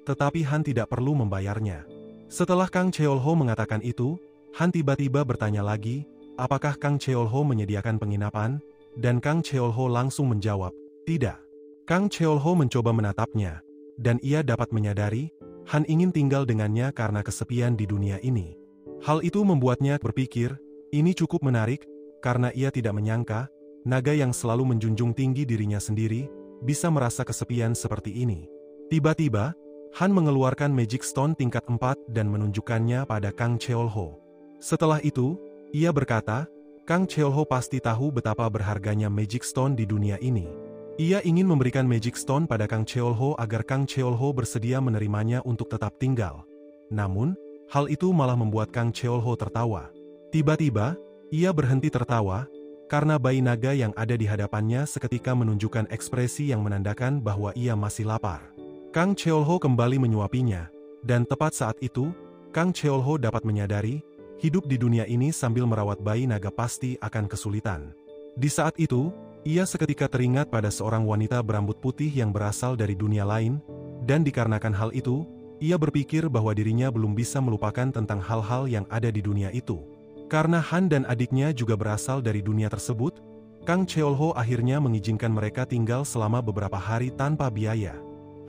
tetapi Han tidak perlu membayarnya. Setelah Kang Cheolho mengatakan itu, Han tiba-tiba bertanya lagi, apakah Kang Cheolho menyediakan penginapan, dan Kang Cheolho langsung menjawab, tidak. Kang Cheolho mencoba menatapnya, dan ia dapat menyadari, Han ingin tinggal dengannya karena kesepian di dunia ini. Hal itu membuatnya berpikir, ini cukup menarik, karena ia tidak menyangka, naga yang selalu menjunjung tinggi dirinya sendiri, bisa merasa kesepian seperti ini. Tiba-tiba, Han mengeluarkan Magic Stone tingkat 4 dan menunjukkannya pada Kang Cheolho. Setelah itu, ia berkata, Kang Cheolho pasti tahu betapa berharganya Magic Stone di dunia ini. Ia ingin memberikan Magic Stone pada Kang Cheolho agar Kang Cheolho bersedia menerimanya untuk tetap tinggal. Namun, hal itu malah membuat Kang Cheolho tertawa. Tiba-tiba, ia berhenti tertawa, karena bayi naga yang ada di hadapannya seketika menunjukkan ekspresi yang menandakan bahwa ia masih lapar. Kang Cheolho kembali menyuapinya, dan tepat saat itu, Kang Cheolho dapat menyadari, hidup di dunia ini sambil merawat bayi naga pasti akan kesulitan. Di saat itu, ia seketika teringat pada seorang wanita berambut putih yang berasal dari dunia lain, dan dikarenakan hal itu, ia berpikir bahwa dirinya belum bisa melupakan tentang hal-hal yang ada di dunia itu. Karena Han dan adiknya juga berasal dari dunia tersebut, Kang Cheolho akhirnya mengizinkan mereka tinggal selama beberapa hari tanpa biaya.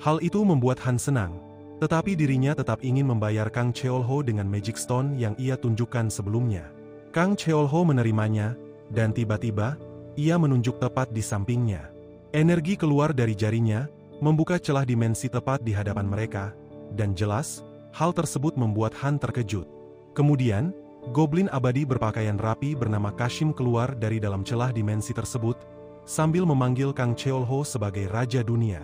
Hal itu membuat Han senang, tetapi dirinya tetap ingin membayar Kang Cheolho dengan Magic Stone yang ia tunjukkan sebelumnya. Kang Cheolho menerimanya, dan tiba-tiba, ia menunjuk tepat di sampingnya. Energi keluar dari jarinya, membuka celah dimensi tepat di hadapan mereka, dan jelas, hal tersebut membuat Han terkejut. Kemudian, Goblin abadi berpakaian rapi bernama Kashim keluar dari dalam celah dimensi tersebut, sambil memanggil Kang Cheolho sebagai Raja Dunia.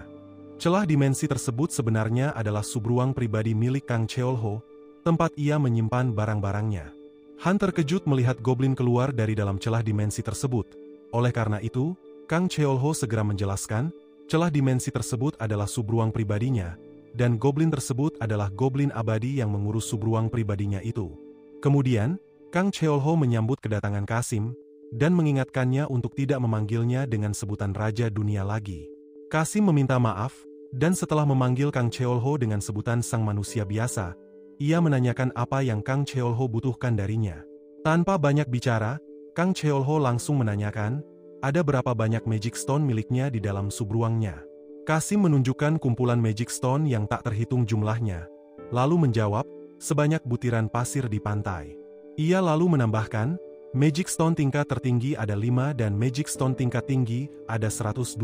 Celah dimensi tersebut sebenarnya adalah subruang pribadi milik Kang Cheolho, tempat ia menyimpan barang-barangnya. Han terkejut melihat Goblin keluar dari dalam celah dimensi tersebut. Oleh karena itu, Kang Cheolho segera menjelaskan, celah dimensi tersebut adalah subruang pribadinya, dan Goblin tersebut adalah Goblin abadi yang mengurus subruang pribadinya itu. Kemudian, Kang Cheolho menyambut kedatangan Kasim, dan mengingatkannya untuk tidak memanggilnya dengan sebutan Raja Dunia lagi. Kasim meminta maaf, dan setelah memanggil Kang Cheolho dengan sebutan sang manusia biasa, ia menanyakan apa yang Kang Cheolho butuhkan darinya. Tanpa banyak bicara, Kang Cheolho langsung menanyakan, ada berapa banyak Magic Stone miliknya di dalam subruangnya. Kasim menunjukkan kumpulan Magic Stone yang tak terhitung jumlahnya, lalu menjawab, sebanyak butiran pasir di pantai. Ia lalu menambahkan, Magic Stone tingkat tertinggi ada 5 dan Magic Stone tingkat tinggi ada 120.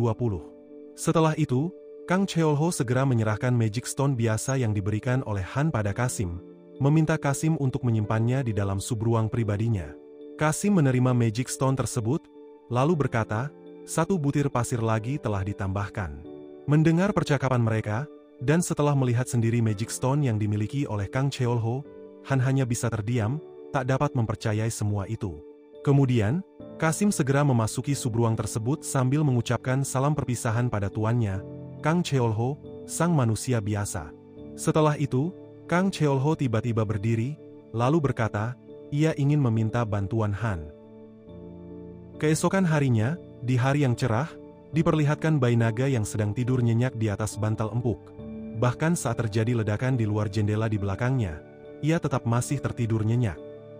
Setelah itu, Kang Cheolho segera menyerahkan Magic Stone biasa yang diberikan oleh Han pada Kasim, meminta Kasim untuk menyimpannya di dalam subruang pribadinya. Kasim menerima Magic Stone tersebut, lalu berkata, satu butir pasir lagi telah ditambahkan. Mendengar percakapan mereka, dan setelah melihat sendiri Magic Stone yang dimiliki oleh Kang Cheolho, Han hanya bisa terdiam, tak dapat mempercayai semua itu. Kemudian, Kasim segera memasuki subruang tersebut sambil mengucapkan salam perpisahan pada tuannya, Kang Cheolho, sang manusia biasa. Setelah itu, Kang Cheolho tiba-tiba berdiri, lalu berkata, ia ingin meminta bantuan Han. Keesokan harinya, di hari yang cerah, diperlihatkan bayi naga yang sedang tidur nyenyak di atas bantal empuk. Bahkan saat terjadi ledakan di luar jendela di belakangnya, ia tetap masih tertidur nyenyak.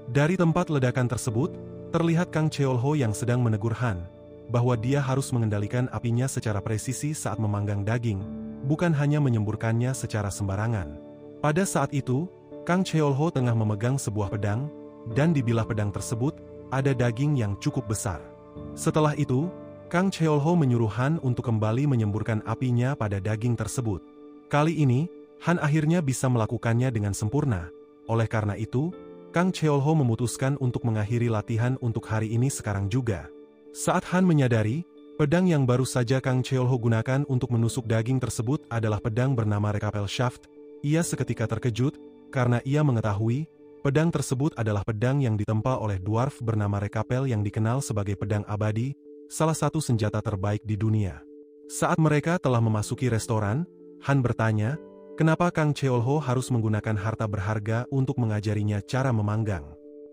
Dari tempat ledakan tersebut, terlihat Kang Cheolho yang sedang menegur Han, bahwa dia harus mengendalikan apinya secara presisi saat memanggang daging, bukan hanya menyemburkannya secara sembarangan. Pada saat itu, Kang Cheolho tengah memegang sebuah pedang, dan di bilah pedang tersebut, ada daging yang cukup besar. Setelah itu, Kang Cheolho menyuruh Han untuk kembali menyemburkan apinya pada daging tersebut. Kali ini, Han akhirnya bisa melakukannya dengan sempurna. Oleh karena itu, Kang Cheolho memutuskan untuk mengakhiri latihan untuk hari ini sekarang juga. Saat Han menyadari, pedang yang baru saja Kang Cheolho gunakan untuk menusuk daging tersebut adalah pedang bernama Recapel Shaft, ia seketika terkejut, karena ia mengetahui, pedang tersebut adalah pedang yang ditempa oleh dwarf bernama Recapel yang dikenal sebagai pedang abadi, salah satu senjata terbaik di dunia. Saat mereka telah memasuki restoran, Han bertanya, kenapa Kang Cheolho harus menggunakan harta berharga untuk mengajarinya cara memanggang.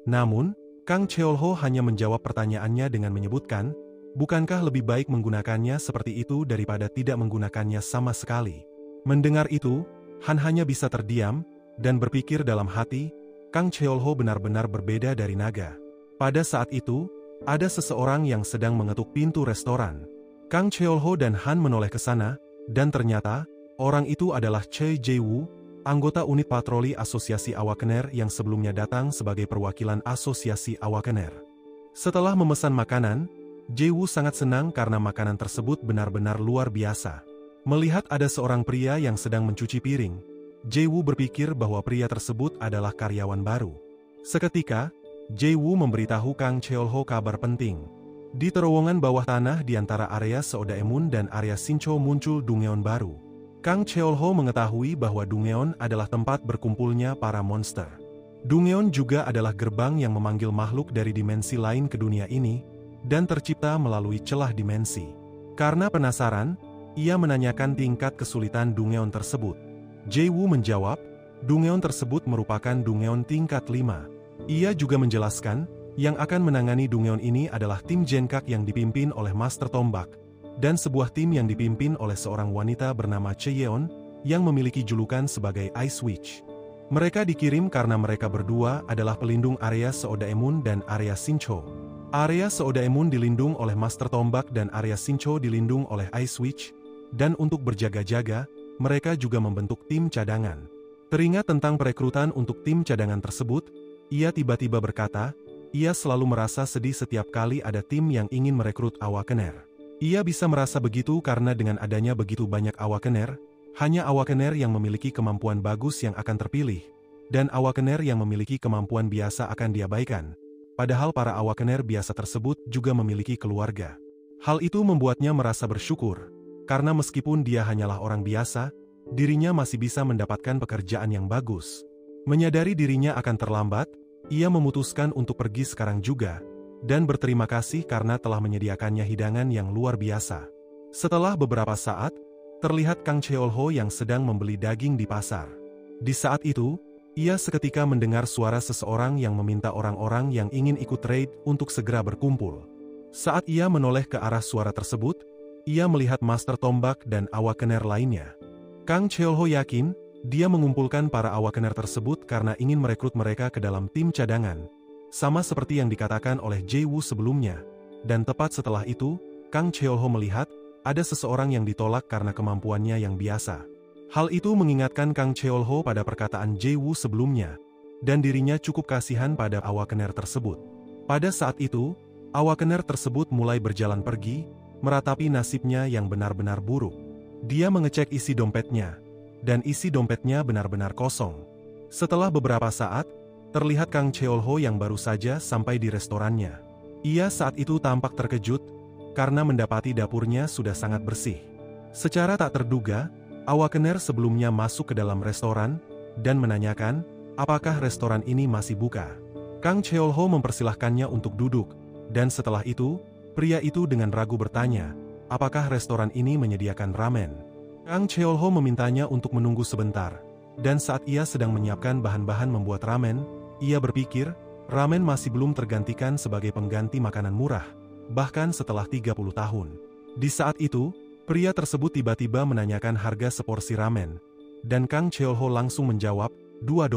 Namun, Kang Cheolho hanya menjawab pertanyaannya dengan menyebutkan, bukankah lebih baik menggunakannya seperti itu daripada tidak menggunakannya sama sekali. Mendengar itu, Han hanya bisa terdiam, dan berpikir dalam hati, Kang Cheolho benar-benar berbeda dari naga. Pada saat itu, ada seseorang yang sedang mengetuk pintu restoran. Kang Cheolho dan Han menoleh ke sana, dan ternyata, orang itu adalah Choi Jae-woo, anggota unit patroli Asosiasi Awakener yang sebelumnya datang sebagai perwakilan Asosiasi Awakener. Setelah memesan makanan, Jae-woo sangat senang karena makanan tersebut benar-benar luar biasa. Melihat ada seorang pria yang sedang mencuci piring, Jae-woo berpikir bahwa pria tersebut adalah karyawan baru. Seketika, Jae-woo memberitahu Kang Cheolho kabar penting. Di terowongan bawah tanah di antara area Seodaemun dan area Sincho muncul Dungeon baru. Kang Cheolho mengetahui bahwa Dungeon adalah tempat berkumpulnya para monster. Dungeon juga adalah gerbang yang memanggil makhluk dari dimensi lain ke dunia ini, dan tercipta melalui celah dimensi. Karena penasaran, ia menanyakan tingkat kesulitan Dungeon tersebut. Jae-woo menjawab, Dungeon tersebut merupakan Dungeon tingkat 5. Ia juga menjelaskan, yang akan menangani Dungeon ini adalah tim Genkak yang dipimpin oleh Master Tombak, dan sebuah tim yang dipimpin oleh seorang wanita bernama Cheyeon, yang memiliki julukan sebagai Ice Witch. Mereka dikirim karena mereka berdua adalah pelindung area Seodaemun dan area Sincho. Area Seodaemun dilindung oleh Master Tombak dan area Sincho dilindung oleh Ice Witch, dan untuk berjaga-jaga, mereka juga membentuk tim cadangan. Teringat tentang perekrutan untuk tim cadangan tersebut, ia tiba-tiba berkata, ia selalu merasa sedih setiap kali ada tim yang ingin merekrut Awakener. Ia bisa merasa begitu karena dengan adanya begitu banyak Awakener, hanya Awakener yang memiliki kemampuan bagus yang akan terpilih, dan Awakener yang memiliki kemampuan biasa akan diabaikan. Padahal para Awakener biasa tersebut juga memiliki keluarga. Hal itu membuatnya merasa bersyukur, karena meskipun dia hanyalah orang biasa, dirinya masih bisa mendapatkan pekerjaan yang bagus. Menyadari dirinya akan terlambat, ia memutuskan untuk pergi sekarang juga, dan berterima kasih karena telah menyediakannya hidangan yang luar biasa. Setelah beberapa saat, terlihat Kang Cheolho yang sedang membeli daging di pasar. Di saat itu, ia seketika mendengar suara seseorang yang meminta orang-orang yang ingin ikut raid untuk segera berkumpul. Saat ia menoleh ke arah suara tersebut, ia melihat Master Tombak dan Awakener lainnya. Kang Cheolho yakin, Dia mengumpulkan para awakener tersebut karena ingin merekrut mereka ke dalam tim cadangan, sama seperti yang dikatakan oleh Jae-woo sebelumnya. Dan tepat setelah itu, Kang Cheol-ho melihat ada seseorang yang ditolak karena kemampuannya yang biasa. Hal itu mengingatkan Kang Cheol-ho pada perkataan Jae-woo sebelumnya, dan dirinya cukup kasihan pada awakener tersebut. Pada saat itu, awakener tersebut mulai berjalan pergi, meratapi nasibnya yang benar-benar buruk. Dia mengecek isi dompetnya, dan isi dompetnya benar-benar kosong. Setelah beberapa saat, terlihat Kang Cheol-ho yang baru saja sampai di restorannya. Ia saat itu tampak terkejut, karena mendapati dapurnya sudah sangat bersih. Secara tak terduga, awakener sebelumnya masuk ke dalam restoran, dan menanyakan, apakah restoran ini masih buka. Kang Cheol-ho mempersilahkannya untuk duduk, dan setelah itu, pria itu dengan ragu bertanya, apakah restoran ini menyediakan ramen. Kang Cheol-ho memintanya untuk menunggu sebentar, dan saat ia sedang menyiapkan bahan-bahan membuat ramen, ia berpikir, ramen masih belum tergantikan sebagai pengganti makanan murah, bahkan setelah 30 tahun. Di saat itu, pria tersebut tiba-tiba menanyakan harga seporsi ramen, dan Kang Cheol-ho langsung menjawab, $2.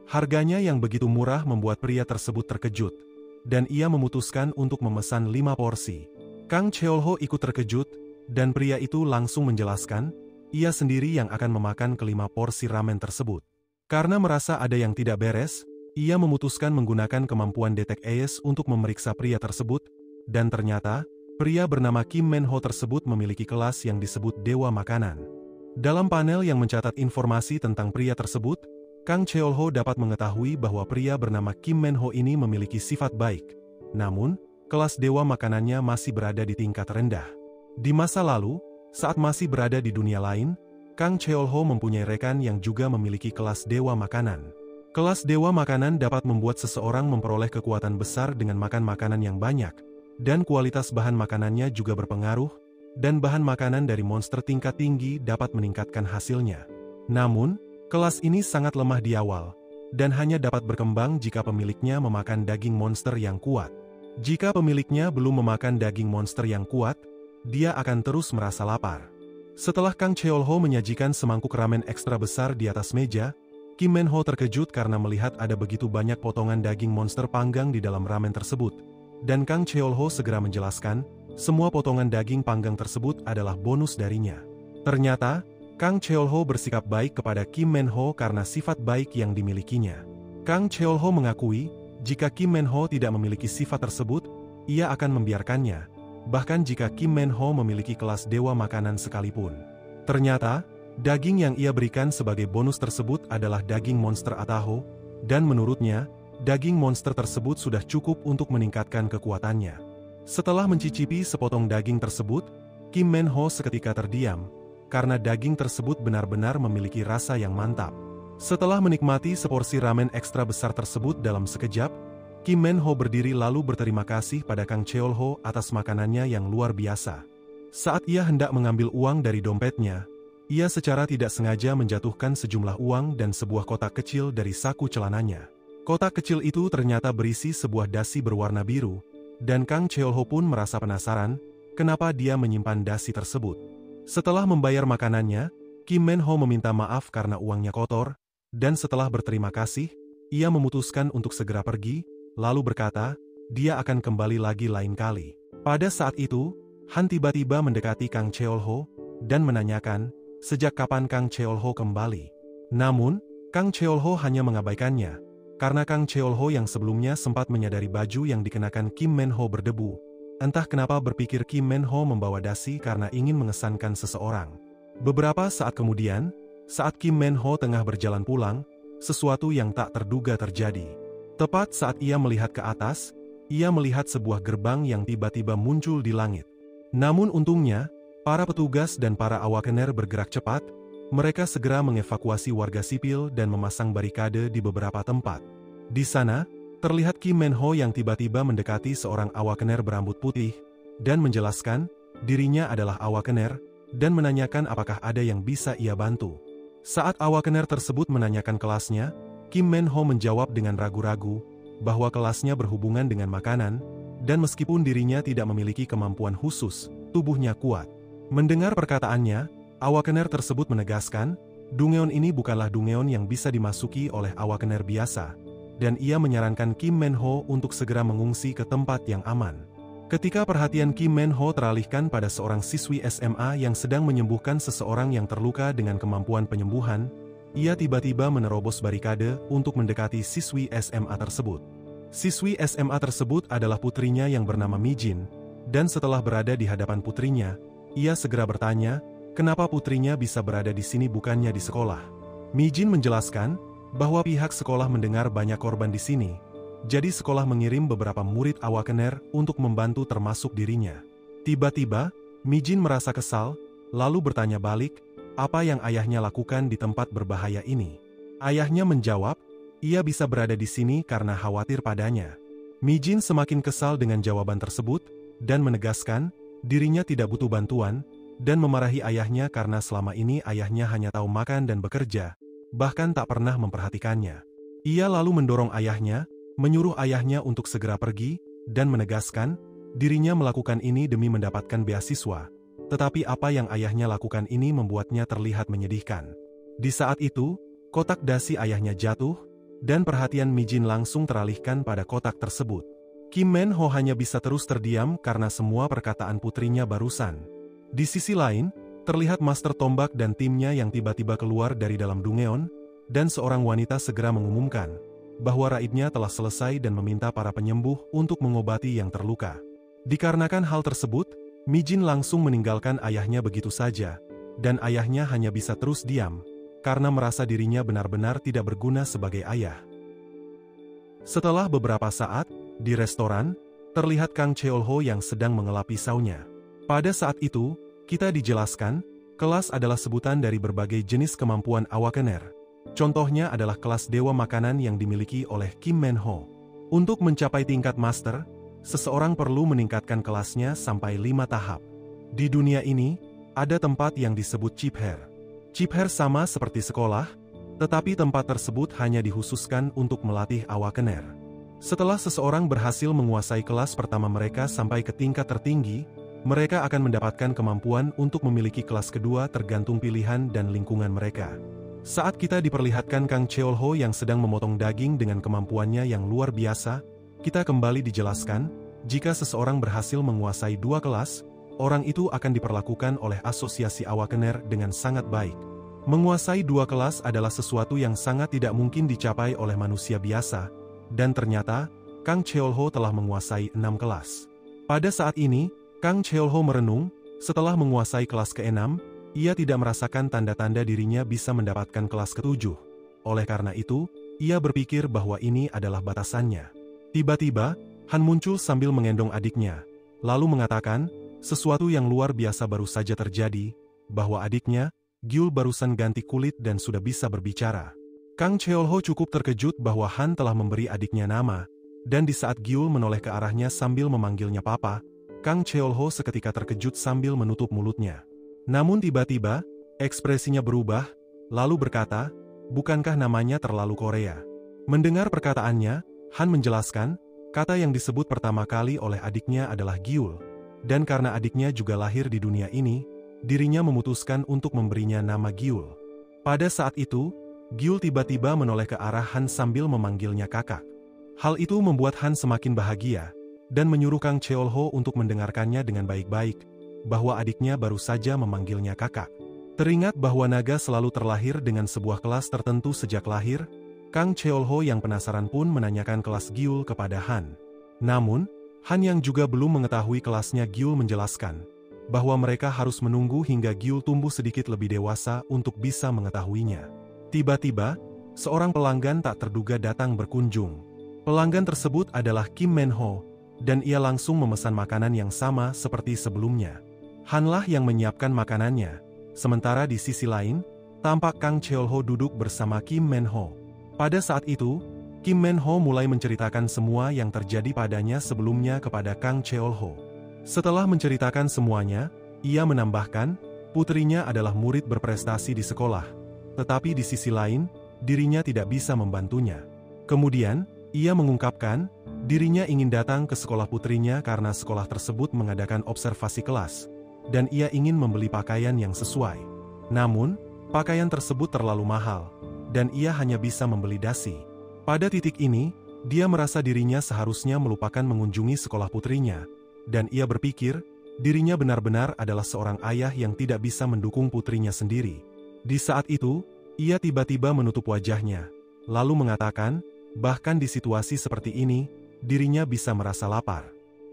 Harganya yang begitu murah membuat pria tersebut terkejut, dan ia memutuskan untuk memesan 5 porsi. Kang Cheol-ho ikut terkejut, dan pria itu langsung menjelaskan, ia sendiri yang akan memakan kelima porsi ramen tersebut. Karena merasa ada yang tidak beres, ia memutuskan menggunakan kemampuan detek AIS untuk memeriksa pria tersebut, dan ternyata, pria bernama Kim Men-ho tersebut memiliki kelas yang disebut Dewa Makanan. Dalam panel yang mencatat informasi tentang pria tersebut, Kang Cheol-ho dapat mengetahui bahwa pria bernama Kim Men-ho ini memiliki sifat baik. Namun, kelas Dewa Makanannya masih berada di tingkat rendah. Di masa lalu, saat masih berada di dunia lain, Kang Cheol-ho mempunyai rekan yang juga memiliki kelas Dewa Makanan. Kelas Dewa Makanan dapat membuat seseorang memperoleh kekuatan besar dengan makan makanan yang banyak, dan kualitas bahan makanannya juga berpengaruh, dan bahan makanan dari monster tingkat tinggi dapat meningkatkan hasilnya. Namun, kelas ini sangat lemah di awal, dan hanya dapat berkembang jika pemiliknya memakan daging monster yang kuat. Jika pemiliknya belum memakan daging monster yang kuat, dia akan terus merasa lapar. Setelah Kang Cheol-ho menyajikan semangkuk ramen ekstra besar di atas meja, Kim Men-ho terkejut karena melihat ada begitu banyak potongan daging monster panggang di dalam ramen tersebut. Dan Kang Cheol-ho segera menjelaskan, semua potongan daging panggang tersebut adalah bonus darinya. Ternyata, Kang Cheol-ho bersikap baik kepada Kim Men-ho karena sifat baik yang dimilikinya. Kang Cheol-ho mengakui, jika Kim Men-ho tidak memiliki sifat tersebut, ia akan membiarkannya. Bahkan jika Kim Men-ho memiliki kelas Dewa Makanan sekalipun. Ternyata, daging yang ia berikan sebagai bonus tersebut adalah daging monster Ataho, dan menurutnya, daging monster tersebut sudah cukup untuk meningkatkan kekuatannya. Setelah mencicipi sepotong daging tersebut, Kim Men-ho seketika terdiam, karena daging tersebut benar-benar memiliki rasa yang mantap. Setelah menikmati seporsi ramen ekstra besar tersebut dalam sekejap, Kim Men-ho berdiri lalu berterima kasih pada Kang Cheol-ho atas makanannya yang luar biasa. Saat ia hendak mengambil uang dari dompetnya, ia secara tidak sengaja menjatuhkan sejumlah uang dan sebuah kotak kecil dari saku celananya. Kotak kecil itu ternyata berisi sebuah dasi berwarna biru, dan Kang Cheol-ho pun merasa penasaran, kenapa dia menyimpan dasi tersebut. Setelah membayar makanannya, Kim Men-ho meminta maaf karena uangnya kotor, dan setelah berterima kasih, ia memutuskan untuk segera pergi, lalu berkata, dia akan kembali lagi lain kali. Pada saat itu, Han tiba-tiba mendekati Kang Cheol-ho, dan menanyakan, sejak kapan Kang Cheol-ho kembali. Namun, Kang Cheol-ho hanya mengabaikannya, karena Kang Cheol-ho yang sebelumnya sempat menyadari baju yang dikenakan Kim Men-ho berdebu. Entah kenapa berpikir Kim Men-ho membawa dasi karena ingin mengesankan seseorang. Beberapa saat kemudian, saat Kim Men-ho tengah berjalan pulang, sesuatu yang tak terduga terjadi. Tepat saat ia melihat ke atas, ia melihat sebuah gerbang yang tiba-tiba muncul di langit. Namun untungnya, para petugas dan para awakener bergerak cepat, mereka segera mengevakuasi warga sipil dan memasang barikade di beberapa tempat. Di sana, terlihat Kim Men-ho yang tiba-tiba mendekati seorang awakener berambut putih, dan menjelaskan, dirinya adalah awakener, dan menanyakan apakah ada yang bisa ia bantu. Saat awakener tersebut menanyakan kelasnya, Kim Men-ho menjawab dengan ragu-ragu, bahwa kelasnya berhubungan dengan makanan, dan meskipun dirinya tidak memiliki kemampuan khusus, tubuhnya kuat. Mendengar perkataannya, awakener tersebut menegaskan, Dungeon ini bukanlah dungeon yang bisa dimasuki oleh awakener biasa, dan ia menyarankan Kim Men-ho untuk segera mengungsi ke tempat yang aman. Ketika perhatian Kim Men-ho teralihkan pada seorang siswi SMA yang sedang menyembuhkan seseorang yang terluka dengan kemampuan penyembuhan, ia tiba-tiba menerobos barikade untuk mendekati siswi SMA tersebut. Siswi SMA tersebut adalah putrinya yang bernama Mi-jin, dan setelah berada di hadapan putrinya, ia segera bertanya, kenapa putrinya bisa berada di sini bukannya di sekolah. Mi-jin menjelaskan bahwa pihak sekolah mendengar banyak korban di sini, jadi sekolah mengirim beberapa murid awakener untuk membantu termasuk dirinya. Tiba-tiba, Mi-jin merasa kesal, lalu bertanya balik, apa yang ayahnya lakukan di tempat berbahaya ini. Ayahnya menjawab, ia bisa berada di sini karena khawatir padanya. Mi-jin semakin kesal dengan jawaban tersebut, dan menegaskan, dirinya tidak butuh bantuan, dan memarahi ayahnya karena selama ini ayahnya hanya tahu makan dan bekerja, bahkan tak pernah memperhatikannya. Ia lalu mendorong ayahnya, menyuruh ayahnya untuk segera pergi, dan menegaskan, dirinya melakukan ini demi mendapatkan beasiswa. Tetapi apa yang ayahnya lakukan ini membuatnya terlihat menyedihkan. Di saat itu, kotak dasi ayahnya jatuh, dan perhatian Mi-jin langsung teralihkan pada kotak tersebut. Kim Men-ho hanya bisa terus terdiam karena semua perkataan putrinya barusan. Di sisi lain, terlihat Master Tombak dan timnya yang tiba-tiba keluar dari dalam dungeon, dan seorang wanita segera mengumumkan bahwa raibnya telah selesai dan meminta para penyembuh untuk mengobati yang terluka. Dikarenakan hal tersebut, Mi-jin langsung meninggalkan ayahnya begitu saja, dan ayahnya hanya bisa terus diam, karena merasa dirinya benar-benar tidak berguna sebagai ayah. Setelah beberapa saat, di restoran, terlihat Kang Cheol-ho yang sedang mengelap pisaunya. Pada saat itu, kita dijelaskan, kelas adalah sebutan dari berbagai jenis kemampuan awakener. Contohnya adalah kelas dewa makanan yang dimiliki oleh Kim Men-ho. Untuk mencapai tingkat master, seseorang perlu meningkatkan kelasnya sampai 5 tahap. Di dunia ini, ada tempat yang disebut Chipher. Chipher sama seperti sekolah, tetapi tempat tersebut hanya dikhususkan untuk melatih awakener. Setelah seseorang berhasil menguasai kelas pertama mereka sampai ke tingkat tertinggi, mereka akan mendapatkan kemampuan untuk memiliki kelas kedua tergantung pilihan dan lingkungan mereka. Saat kita diperlihatkan Kang Cheol-ho yang sedang memotong daging dengan kemampuannya yang luar biasa, kita kembali dijelaskan, jika seseorang berhasil menguasai 2 kelas, orang itu akan diperlakukan oleh asosiasi awakener dengan sangat baik. Menguasai 2 kelas adalah sesuatu yang sangat tidak mungkin dicapai oleh manusia biasa, dan ternyata, Kang Cheol-ho telah menguasai 6 kelas. Pada saat ini, Kang Cheol-ho merenung, setelah menguasai kelas ke-6, ia tidak merasakan tanda-tanda dirinya bisa mendapatkan kelas ke-7. Oleh karena itu, ia berpikir bahwa ini adalah batasannya. Tiba-tiba, Han muncul sambil menggendong adiknya, lalu mengatakan, sesuatu yang luar biasa baru saja terjadi, bahwa adiknya, Gyul barusan ganti kulit dan sudah bisa berbicara. Kang Cheol-ho cukup terkejut bahwa Han telah memberi adiknya nama, dan di saat Gyul menoleh ke arahnya sambil memanggilnya papa, Kang Cheol-ho seketika terkejut sambil menutup mulutnya. Namun tiba-tiba, ekspresinya berubah, lalu berkata, bukankah namanya terlalu Korea? Mendengar perkataannya, Han menjelaskan, kata yang disebut pertama kali oleh adiknya adalah Gyul, dan karena adiknya juga lahir di dunia ini, dirinya memutuskan untuk memberinya nama Gyul. Pada saat itu, Gyul tiba-tiba menoleh ke arah Han sambil memanggilnya kakak. Hal itu membuat Han semakin bahagia, dan menyuruh Kang Cheol-ho untuk mendengarkannya dengan baik-baik, bahwa adiknya baru saja memanggilnya kakak. Teringat bahwa naga selalu terlahir dengan sebuah kelas tertentu sejak lahir, Kang Cheol-ho yang penasaran pun menanyakan kelas Gyul kepada Han. Namun, Han yang juga belum mengetahui kelasnya Gyul menjelaskan, bahwa mereka harus menunggu hingga Gyul tumbuh sedikit lebih dewasa untuk bisa mengetahuinya. Tiba-tiba, seorang pelanggan tak terduga datang berkunjung. Pelanggan tersebut adalah Kim Men-ho, dan ia langsung memesan makanan yang sama seperti sebelumnya. Hanlah yang menyiapkan makanannya, sementara di sisi lain, tampak Kang Cheol-ho duduk bersama Kim Men-ho. Pada saat itu, Kim Men-ho mulai menceritakan semua yang terjadi padanya sebelumnya kepada Kang Cheol-ho. Setelah menceritakan semuanya, ia menambahkan, putrinya adalah murid berprestasi di sekolah, tetapi di sisi lain, dirinya tidak bisa membantunya. Kemudian, ia mengungkapkan, dirinya ingin datang ke sekolah putrinya karena sekolah tersebut mengadakan observasi kelas, dan ia ingin membeli pakaian yang sesuai. Namun, Pakaian tersebut terlalu mahal, dan ia hanya bisa membeli dasi. Pada titik ini, dia merasa dirinya seharusnya melupakan mengunjungi sekolah putrinya, dan ia berpikir, dirinya benar-benar adalah seorang ayah yang tidak bisa mendukung putrinya sendiri. Di saat itu, ia tiba-tiba menutup wajahnya, lalu mengatakan, bahkan di situasi seperti ini, dirinya bisa merasa lapar.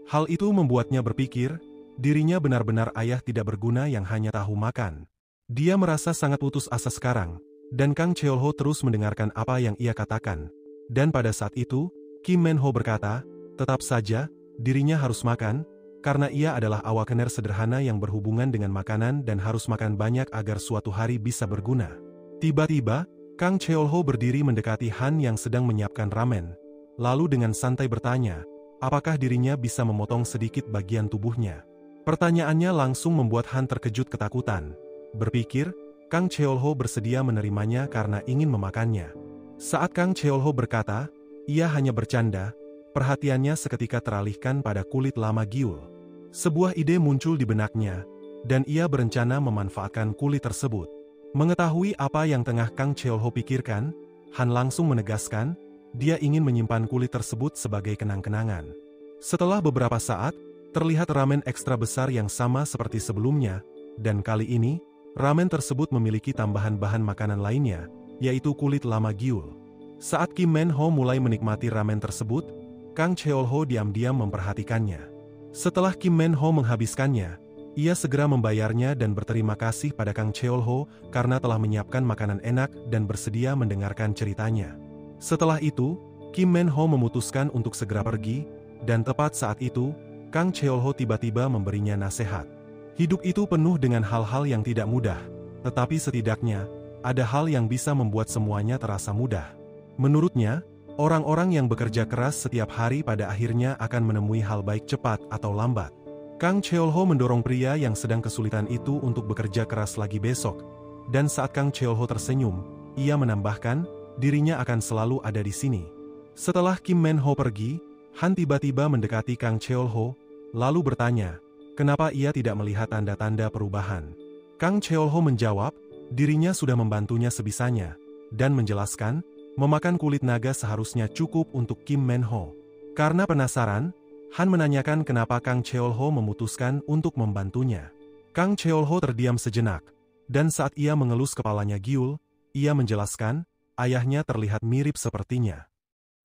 Hal itu membuatnya berpikir, dirinya benar-benar ayah tidak berguna yang hanya tahu makan. Dia merasa sangat putus asa sekarang, dan Kang Cheol-ho terus mendengarkan apa yang ia katakan. Dan pada saat itu, Kim Men-ho berkata, tetap saja, dirinya harus makan, karena ia adalah awakener sederhana yang berhubungan dengan makanan dan harus makan banyak agar suatu hari bisa berguna. Tiba-tiba, Kang Cheol-ho berdiri mendekati Han yang sedang menyiapkan ramen, lalu dengan santai bertanya, apakah dirinya bisa memotong sedikit bagian tubuhnya. Pertanyaannya langsung membuat Han terkejut ketakutan. Berpikir, Kang Cheol-ho bersedia menerimanya karena ingin memakannya. Saat Kang Cheol-ho berkata, ia hanya bercanda, perhatiannya seketika teralihkan pada kulit lama Giul. Sebuah ide muncul di benaknya, dan ia berencana memanfaatkan kulit tersebut. Mengetahui apa yang tengah Kang Cheol-ho pikirkan, Han langsung menegaskan, dia ingin menyimpan kulit tersebut sebagai kenang-kenangan. Setelah beberapa saat, terlihat ramen ekstra besar yang sama seperti sebelumnya, dan kali ini, ramen tersebut memiliki tambahan bahan makanan lainnya, yaitu kulit lama Giul. Saat Kim Men-ho mulai menikmati ramen tersebut, Kang Cheol-ho diam-diam memperhatikannya. Setelah Kim Men-ho menghabiskannya, ia segera membayarnya dan berterima kasih pada Kang Cheol-ho karena telah menyiapkan makanan enak dan bersedia mendengarkan ceritanya. Setelah itu, Kim Men-ho memutuskan untuk segera pergi, dan tepat saat itu, Kang Cheol-ho tiba-tiba memberinya nasihat. Hidup itu penuh dengan hal-hal yang tidak mudah, tetapi setidaknya, ada hal yang bisa membuat semuanya terasa mudah. Menurutnya, orang-orang yang bekerja keras setiap hari pada akhirnya akan menemui hal baik cepat atau lambat. Kang Cheol-ho mendorong pria yang sedang kesulitan itu untuk bekerja keras lagi besok, dan saat Kang Cheol-ho tersenyum, ia menambahkan, dirinya akan selalu ada di sini. Setelah Kim Men-ho pergi, Han tiba-tiba mendekati Kang Cheol-ho, lalu bertanya, kenapa ia tidak melihat tanda-tanda perubahan. Kang Cheol-ho menjawab, dirinya sudah membantunya sebisanya, dan menjelaskan, memakan kulit naga seharusnya cukup untuk Kim Men-ho. Karena penasaran, Han menanyakan kenapa Kang Cheol-ho memutuskan untuk membantunya. Kang Cheol-ho terdiam sejenak, dan saat ia mengelus kepalanya Giul, ia menjelaskan, ayahnya terlihat mirip sepertinya.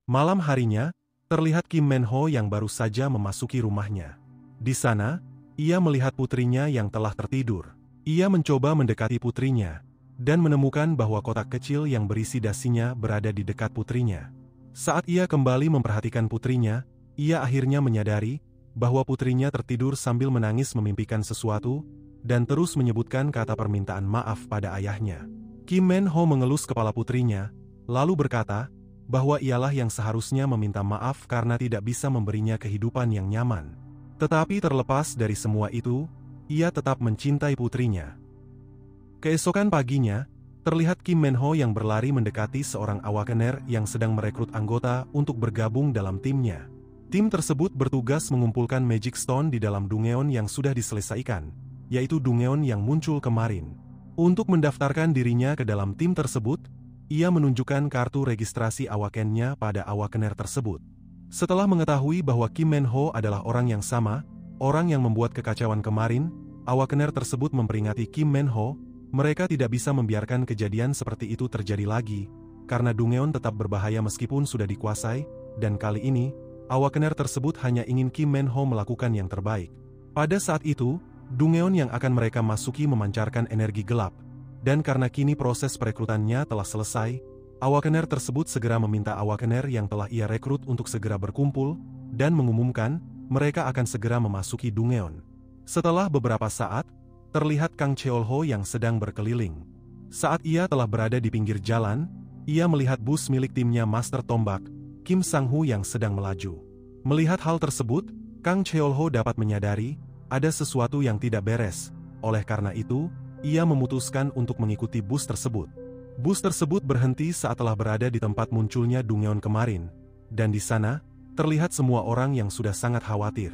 Malam harinya, terlihat Kim Men-ho yang baru saja memasuki rumahnya. Di sana, ia melihat putrinya yang telah tertidur. Ia mencoba mendekati putrinya, dan menemukan bahwa kotak kecil yang berisi dasinya berada di dekat putrinya. Saat ia kembali memperhatikan putrinya, ia akhirnya menyadari bahwa putrinya tertidur sambil menangis memimpikan sesuatu, dan terus menyebutkan kata permintaan maaf pada ayahnya. Kim Men-ho mengelus kepala putrinya, lalu berkata, bahwa ialah yang seharusnya meminta maaf karena tidak bisa memberinya kehidupan yang nyaman. Tetapi terlepas dari semua itu, ia tetap mencintai putrinya. Keesokan paginya, terlihat Kim Men-ho yang berlari mendekati seorang awakener yang sedang merekrut anggota untuk bergabung dalam timnya. Tim tersebut bertugas mengumpulkan Magic Stone di dalam Dungeon yang sudah diselesaikan, yaitu Dungeon yang muncul kemarin. Untuk mendaftarkan dirinya ke dalam tim tersebut, ia menunjukkan kartu registrasi awakennya pada awakener tersebut. Setelah mengetahui bahwa Kim Men-ho adalah orang yang sama, orang yang membuat kekacauan kemarin, awakener tersebut memperingati Kim Men-ho, mereka tidak bisa membiarkan kejadian seperti itu terjadi lagi, karena Dungeon tetap berbahaya meskipun sudah dikuasai, dan kali ini, awakener tersebut hanya ingin Kim Men-ho melakukan yang terbaik. Pada saat itu, Dungeon yang akan mereka masuki memancarkan energi gelap, dan karena kini proses perekrutannya telah selesai, awakener tersebut segera meminta awakener yang telah ia rekrut untuk segera berkumpul, dan mengumumkan, mereka akan segera memasuki Dungeon. Setelah beberapa saat, terlihat Kang Cheol-ho yang sedang berkeliling. Saat ia telah berada di pinggir jalan, ia melihat bus milik timnya Master Tombak, Kim Sang-hu yang sedang melaju. Melihat hal tersebut, Kang Cheol-ho dapat menyadari, ada sesuatu yang tidak beres. Oleh karena itu, ia memutuskan untuk mengikuti bus tersebut. Bus tersebut berhenti saat telah berada di tempat munculnya Dungeon kemarin, dan di sana, terlihat semua orang yang sudah sangat khawatir.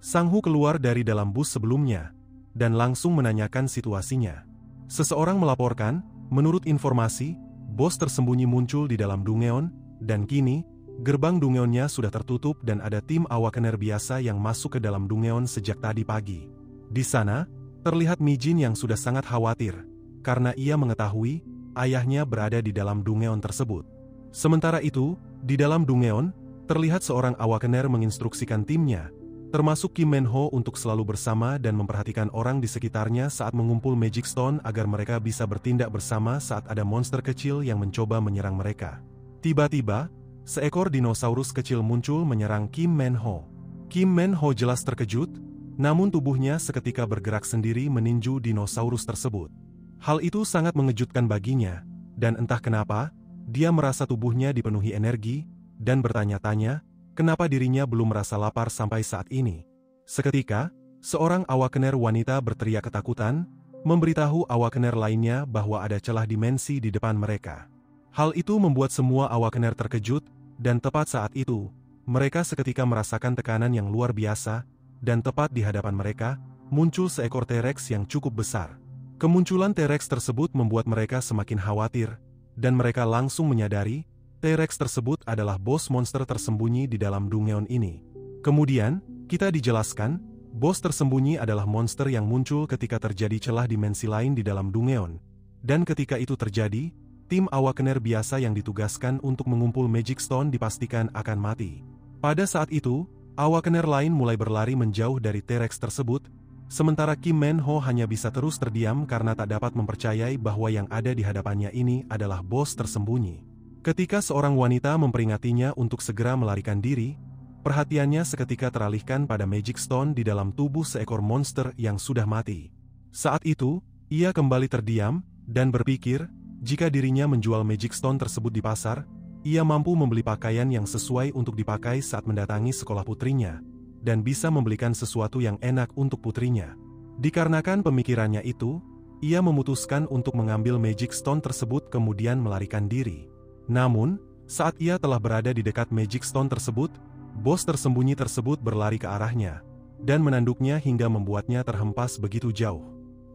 Sang-hu keluar dari dalam bus sebelumnya, dan langsung menanyakan situasinya. Seseorang melaporkan, Menurut informasi, bos tersembunyi muncul di dalam Dungeon, dan kini, gerbang Dungeonnya sudah tertutup dan ada tim Awakener biasa yang masuk ke dalam Dungeon sejak tadi pagi. Di sana, terlihat Mijin yang sudah sangat khawatir, karena ia mengetahui ayahnya berada di dalam Dungeon tersebut. Sementara itu, di dalam Dungeon, terlihat seorang Awakener menginstruksikan timnya, termasuk Kim Men-ho untuk selalu bersama dan memperhatikan orang di sekitarnya saat mengumpul Magic Stone agar mereka bisa bertindak bersama saat ada monster kecil yang mencoba menyerang mereka. Tiba-tiba, seekor dinosaurus kecil muncul menyerang Kim Men-ho. Kim Men-ho jelas terkejut, namun tubuhnya seketika bergerak sendiri meninju dinosaurus tersebut. Hal itu sangat mengejutkan baginya, dan entah kenapa, dia merasa tubuhnya dipenuhi energi, dan bertanya-tanya, kenapa dirinya belum merasa lapar sampai saat ini. Seketika, seorang Awakener wanita berteriak ketakutan, memberitahu Awakener lainnya bahwa ada celah dimensi di depan mereka. Hal itu membuat semua Awakener terkejut, dan tepat saat itu, mereka seketika merasakan tekanan yang luar biasa, dan tepat di hadapan mereka, muncul seekor T-Rex yang cukup besar. Kemunculan T-Rex tersebut membuat mereka semakin khawatir, dan mereka langsung menyadari, T-Rex tersebut adalah bos monster tersembunyi di dalam Dungeon ini. Kemudian, kita dijelaskan, bos tersembunyi adalah monster yang muncul ketika terjadi celah dimensi lain di dalam Dungeon. Dan ketika itu terjadi, tim Awakener biasa yang ditugaskan untuk mengumpul Magic Stone dipastikan akan mati. Pada saat itu, Awakener lain mulai berlari menjauh dari T-Rex tersebut, sementara Kim Men-ho hanya bisa terus terdiam karena tak dapat mempercayai bahwa yang ada di hadapannya ini adalah bos tersembunyi. Ketika seorang wanita memperingatinya untuk segera melarikan diri, perhatiannya seketika teralihkan pada Magic Stone di dalam tubuh seekor monster yang sudah mati. Saat itu, ia kembali terdiam, dan berpikir, jika dirinya menjual Magic Stone tersebut di pasar, ia mampu membeli pakaian yang sesuai untuk dipakai saat mendatangi sekolah putrinya, dan bisa membelikan sesuatu yang enak untuk putrinya. Dikarenakan pemikirannya itu, ia memutuskan untuk mengambil Magic Stone tersebut kemudian melarikan diri. Namun, saat ia telah berada di dekat Magic Stone tersebut, bos tersembunyi tersebut berlari ke arahnya, dan menanduknya hingga membuatnya terhempas begitu jauh.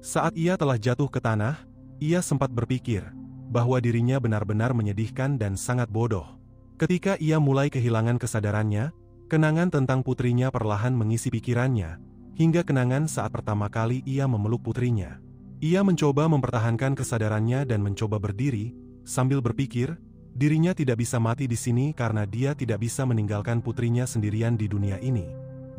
Saat ia telah jatuh ke tanah, ia sempat berpikir, bahwa dirinya benar-benar menyedihkan dan sangat bodoh. Ketika ia mulai kehilangan kesadarannya, kenangan tentang putrinya perlahan mengisi pikirannya, hingga kenangan saat pertama kali ia memeluk putrinya. Ia mencoba mempertahankan kesadarannya dan mencoba berdiri, sambil berpikir, dirinya tidak bisa mati di sini karena dia tidak bisa meninggalkan putrinya sendirian di dunia ini.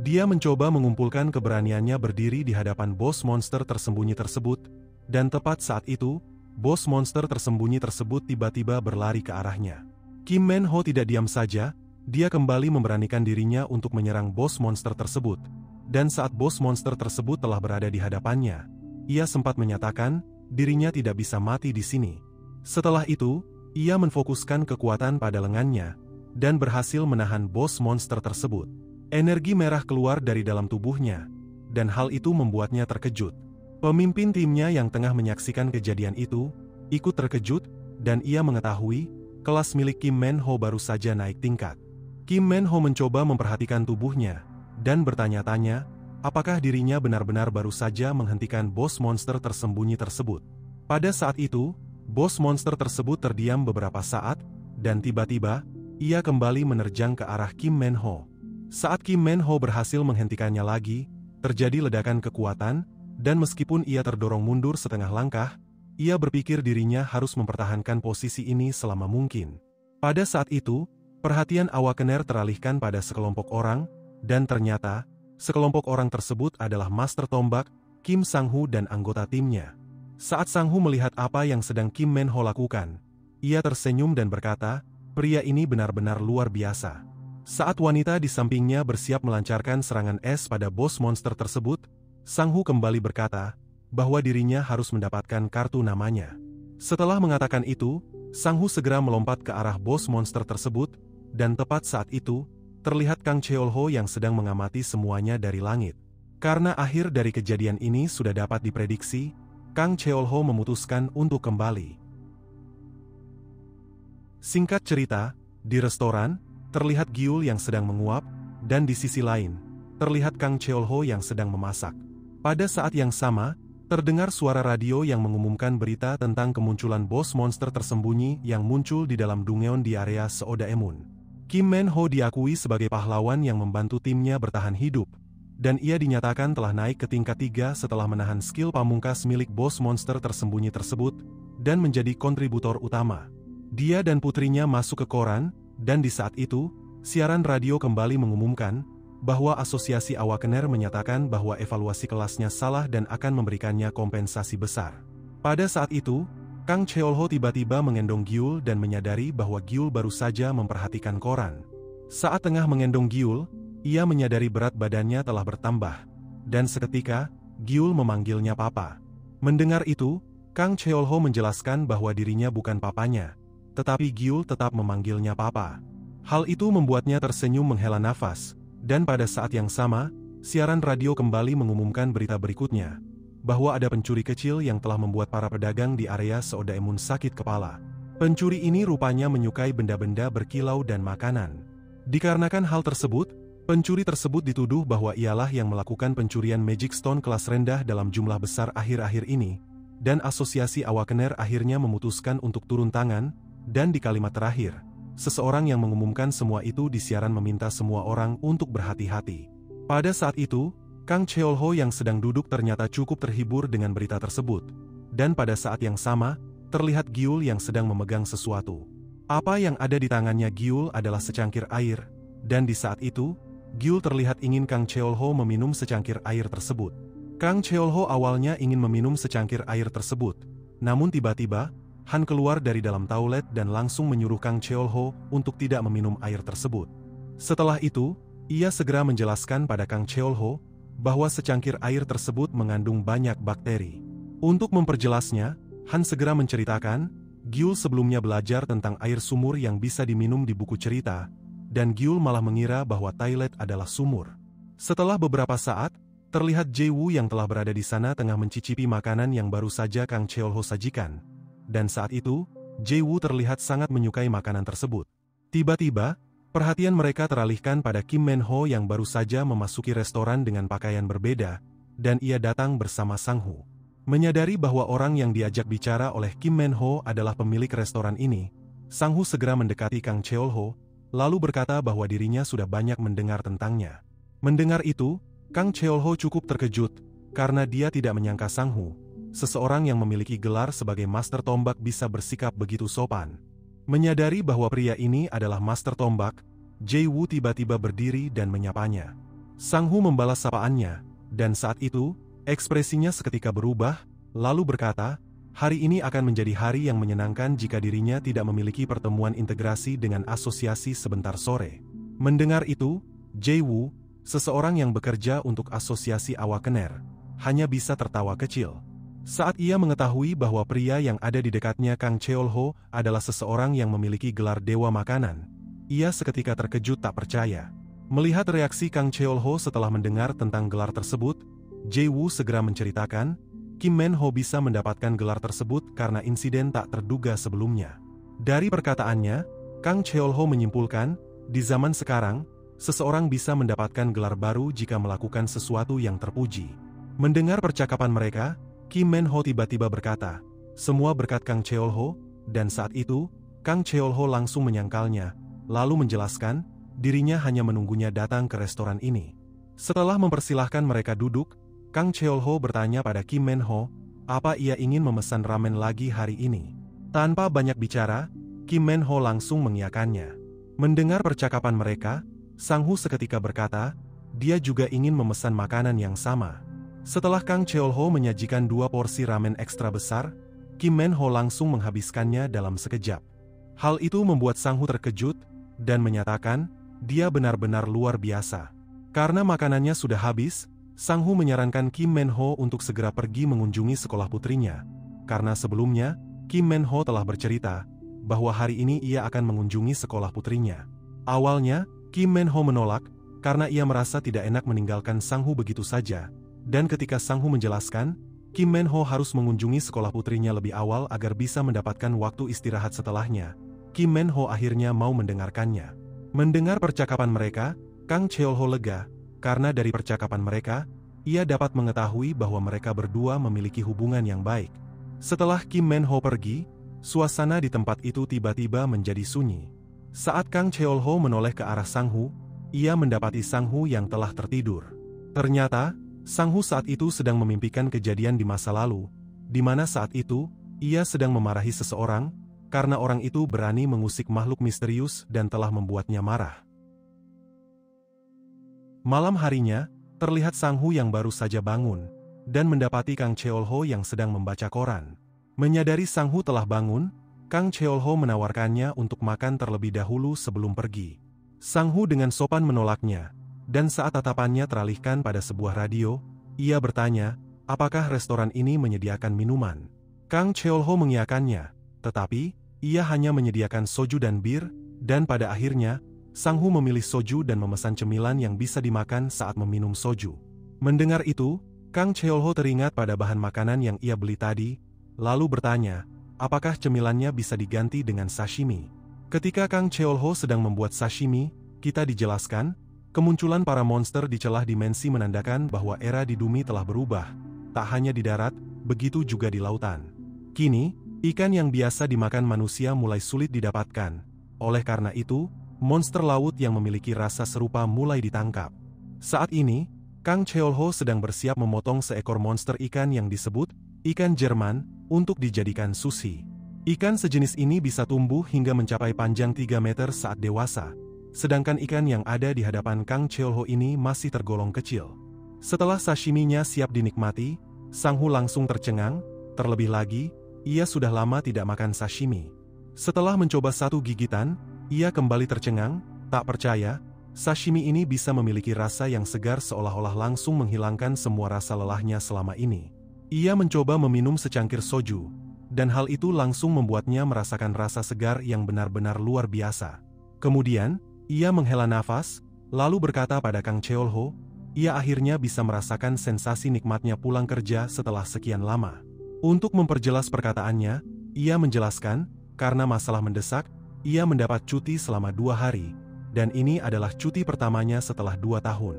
Dia mencoba mengumpulkan keberaniannya berdiri di hadapan bos monster tersembunyi tersebut, dan tepat saat itu, bos monster tersembunyi tersebut tiba-tiba berlari ke arahnya. Kim Men-ho tidak diam saja, dia kembali memberanikan dirinya untuk menyerang bos monster tersebut, dan saat bos monster tersebut telah berada di hadapannya, ia sempat menyatakan, dirinya tidak bisa mati di sini. Setelah itu, ia menfokuskan kekuatan pada lengannya, dan berhasil menahan bos monster tersebut. Energi merah keluar dari dalam tubuhnya, dan hal itu membuatnya terkejut. Pemimpin timnya yang tengah menyaksikan kejadian itu, ikut terkejut, dan ia mengetahui, kelas milik Kim Men-ho baru saja naik tingkat. Kim Men-ho mencoba memperhatikan tubuhnya, dan bertanya-tanya, apakah dirinya benar-benar baru saja menghentikan bos monster tersembunyi tersebut. Pada saat itu, bos monster tersebut terdiam beberapa saat, dan tiba-tiba, ia kembali menerjang ke arah Kim Men-ho. Saat Kim Men-ho berhasil menghentikannya lagi, terjadi ledakan kekuatan, dan meskipun ia terdorong mundur setengah langkah, ia berpikir dirinya harus mempertahankan posisi ini selama mungkin. Pada saat itu, perhatian Awakener teralihkan pada sekelompok orang, dan ternyata, sekelompok orang tersebut adalah Master Tombak, Kim Sang-ho dan anggota timnya. Saat Sang-ho melihat apa yang sedang Kim Men-ho lakukan, ia tersenyum dan berkata, pria ini benar-benar luar biasa. Saat wanita di sampingnya bersiap melancarkan serangan es pada bos monster tersebut, Sang-ho kembali berkata, bahwa dirinya harus mendapatkan kartu namanya. Setelah mengatakan itu, Sang-ho segera melompat ke arah bos monster tersebut, dan tepat saat itu, terlihat Kang Cheol-ho yang sedang mengamati semuanya dari langit. Karena akhir dari kejadian ini sudah dapat diprediksi, Kang Cheol-ho memutuskan untuk kembali. Singkat cerita, di restoran, terlihat Gyul yang sedang menguap, dan di sisi lain, terlihat Kang Cheol-ho yang sedang memasak. Pada saat yang sama, Terdengar suara radio yang mengumumkan berita tentang kemunculan bos monster tersembunyi yang muncul di dalam Dungeon di area Seodaemun. Kim Man-ho diakui sebagai pahlawan yang membantu timnya bertahan hidup, dan ia dinyatakan telah naik ke tingkat 3 setelah menahan skill pamungkas milik bos monster tersembunyi tersebut, dan menjadi kontributor utama. Dia dan putrinya masuk ke koran, dan di saat itu, siaran radio kembali mengumumkan bahwa Asosiasi Awakener menyatakan bahwa evaluasi kelasnya salah dan akan memberikannya kompensasi besar. Pada saat itu, Kang Cheolho tiba-tiba mengendong Gyul dan menyadari bahwa Gyul baru saja memperhatikan koran. Saat tengah mengendong Gyul, ia menyadari berat badannya telah bertambah, dan seketika, Gyul memanggilnya Papa. Mendengar itu, Kang Cheolho menjelaskan bahwa dirinya bukan papanya, tetapi Gyul tetap memanggilnya Papa. Hal itu membuatnya tersenyum menghela nafas, dan pada saat yang sama, siaran radio kembali mengumumkan berita berikutnya, bahwa ada pencuri kecil yang telah membuat para pedagang di area Seodaemun sakit kepala. Pencuri ini rupanya menyukai benda-benda berkilau dan makanan. Dikarenakan hal tersebut, pencuri tersebut dituduh bahwa ialah yang melakukan pencurian Magic Stone kelas rendah dalam jumlah besar akhir-akhir ini, dan Asosiasi Awakener akhirnya memutuskan untuk turun tangan, dan di kalimat terakhir, seseorang yang mengumumkan semua itu di siaran meminta semua orang untuk berhati-hati. Pada saat itu, Kang Cheolho yang sedang duduk ternyata cukup terhibur dengan berita tersebut, dan pada saat yang sama, terlihat Gyul yang sedang memegang sesuatu. Apa yang ada di tangannya Gyul adalah secangkir air, dan di saat itu, Gyul terlihat ingin Kang Cheolho meminum secangkir air tersebut. Kang Cheolho awalnya ingin meminum secangkir air tersebut, namun tiba-tiba, Han keluar dari dalam toilet dan langsung menyuruh Kang Cheolho untuk tidak meminum air tersebut. Setelah itu, ia segera menjelaskan pada Kang Cheolho bahwa secangkir air tersebut mengandung banyak bakteri. Untuk memperjelasnya, Han segera menceritakan, Gyul sebelumnya belajar tentang air sumur yang bisa diminum di buku cerita, dan Gyul malah mengira bahwa toilet adalah sumur. Setelah beberapa saat, terlihat Jae-woo yang telah berada di sana tengah mencicipi makanan yang baru saja Kang Cheolho sajikan. Dan saat itu, Jae-woo terlihat sangat menyukai makanan tersebut. Tiba-tiba, perhatian mereka teralihkan pada Kim Man-ho yang baru saja memasuki restoran dengan pakaian berbeda, dan ia datang bersama Sang-ho. Menyadari bahwa orang yang diajak bicara oleh Kim Man-ho adalah pemilik restoran ini, Sang-ho segera mendekati Kang Cheolho, lalu berkata bahwa dirinya sudah banyak mendengar tentangnya. Mendengar itu, Kang Cheolho cukup terkejut, karena dia tidak menyangka Sang-ho, seseorang yang memiliki gelar sebagai Master Tombak, bisa bersikap begitu sopan. Menyadari bahwa pria ini adalah Master Tombak, Jae-woo tiba-tiba berdiri dan menyapanya. Sang-ho membalas sapaannya, dan saat itu, ekspresinya seketika berubah, lalu berkata, hari ini akan menjadi hari yang menyenangkan jika dirinya tidak memiliki pertemuan integrasi dengan asosiasi sebentar sore. Mendengar itu, Jae-woo, seseorang yang bekerja untuk Asosiasi Awakener, hanya bisa tertawa kecil. Saat ia mengetahui bahwa pria yang ada di dekatnya Kang Cheolho adalah seseorang yang memiliki gelar Dewa Makanan, ia seketika terkejut tak percaya. Melihat reaksi Kang Cheolho setelah mendengar tentang gelar tersebut, Jae-woo segera menceritakan, Kim Man-ho bisa mendapatkan gelar tersebut karena insiden tak terduga sebelumnya. Dari perkataannya, Kang Cheolho menyimpulkan, di zaman sekarang, seseorang bisa mendapatkan gelar baru jika melakukan sesuatu yang terpuji. Mendengar percakapan mereka, Kim Man-ho tiba-tiba berkata, semua berkat Kang Cheolho, dan saat itu, Kang Cheolho langsung menyangkalnya, lalu menjelaskan, dirinya hanya menunggunya datang ke restoran ini. Setelah mempersilahkan mereka duduk, Kang Cheolho bertanya pada Kim Man-ho, apa ia ingin memesan ramen lagi hari ini. Tanpa banyak bicara, Kim Man-ho langsung mengiyakannya. Mendengar percakapan mereka, Sang-ho seketika berkata, dia juga ingin memesan makanan yang sama. Setelah Kang Cheolho menyajikan 2 porsi ramen ekstra besar, Kim Man-ho langsung menghabiskannya dalam sekejap. Hal itu membuat Sang-ho terkejut, dan menyatakan, dia benar-benar luar biasa. Karena makanannya sudah habis, Sang-ho menyarankan Kim Man-ho untuk segera pergi mengunjungi sekolah putrinya. Karena sebelumnya, Kim Man-ho telah bercerita, bahwa hari ini ia akan mengunjungi sekolah putrinya. Awalnya, Kim Man-ho menolak, karena ia merasa tidak enak meninggalkan Sang-ho begitu saja. Dan ketika Sang-ho menjelaskan, Kim Man-ho harus mengunjungi sekolah putrinya lebih awal agar bisa mendapatkan waktu istirahat setelahnya, Kim Man-ho akhirnya mau mendengarkannya. Mendengar percakapan mereka, Kang Cheolho lega, karena dari percakapan mereka, ia dapat mengetahui bahwa mereka berdua memiliki hubungan yang baik. Setelah Kim Men-ho pergi, suasana di tempat itu tiba-tiba menjadi sunyi. Saat Kang Cheol-ho menoleh ke arah Sang-hu, ia mendapati Sang-hu yang telah tertidur. Ternyata, Sang-hu saat itu sedang memimpikan kejadian di masa lalu, di mana saat itu, ia sedang memarahi seseorang, karena orang itu berani mengusik makhluk misterius dan telah membuatnya marah. Malam harinya, terlihat Sang-hu yang baru saja bangun, dan mendapati Kang Cheol-ho yang sedang membaca koran. Menyadari Sang-hu telah bangun, Kang Cheol-ho menawarkannya untuk makan terlebih dahulu sebelum pergi. Sang-hu dengan sopan menolaknya, dan saat tatapannya teralihkan pada sebuah radio, ia bertanya, apakah restoran ini menyediakan minuman? Kang Cheol-ho mengiyakannya, tetapi, ia hanya menyediakan soju dan bir, dan pada akhirnya, Sang-hu memilih soju dan memesan cemilan yang bisa dimakan saat meminum soju. Mendengar itu, Kang Cheol-ho teringat pada bahan makanan yang ia beli tadi, lalu bertanya, apakah cemilannya bisa diganti dengan sashimi? Ketika Kang Cheol-ho sedang membuat sashimi, kita dijelaskan, kemunculan para monster di celah dimensi menandakan bahwa era di bumi telah berubah, tak hanya di darat, begitu juga di lautan. Kini, ikan yang biasa dimakan manusia mulai sulit didapatkan. Oleh karena itu, monster laut yang memiliki rasa serupa mulai ditangkap. Saat ini, Kang Cheol-ho sedang bersiap memotong seekor monster ikan yang disebut ikan Jerman untuk dijadikan sushi. Ikan sejenis ini bisa tumbuh hingga mencapai panjang 3 meter saat dewasa, sedangkan ikan yang ada di hadapan Kang Cheol-ho ini masih tergolong kecil. Setelah sashiminya siap dinikmati, Sang-hu langsung tercengang, terlebih lagi, ia sudah lama tidak makan sashimi. Setelah mencoba satu gigitan, ia kembali tercengang, tak percaya, sashimi ini bisa memiliki rasa yang segar seolah-olah langsung menghilangkan semua rasa lelahnya selama ini. Ia mencoba meminum secangkir soju, dan hal itu langsung membuatnya merasakan rasa segar yang benar-benar luar biasa. Kemudian, ia menghela nafas, lalu berkata pada Kang Cheol-ho, ia akhirnya bisa merasakan sensasi nikmatnya pulang kerja setelah sekian lama. Untuk memperjelas perkataannya, ia menjelaskan, karena masalah mendesak, ia mendapat cuti selama 2 hari, dan ini adalah cuti pertamanya setelah 2 tahun.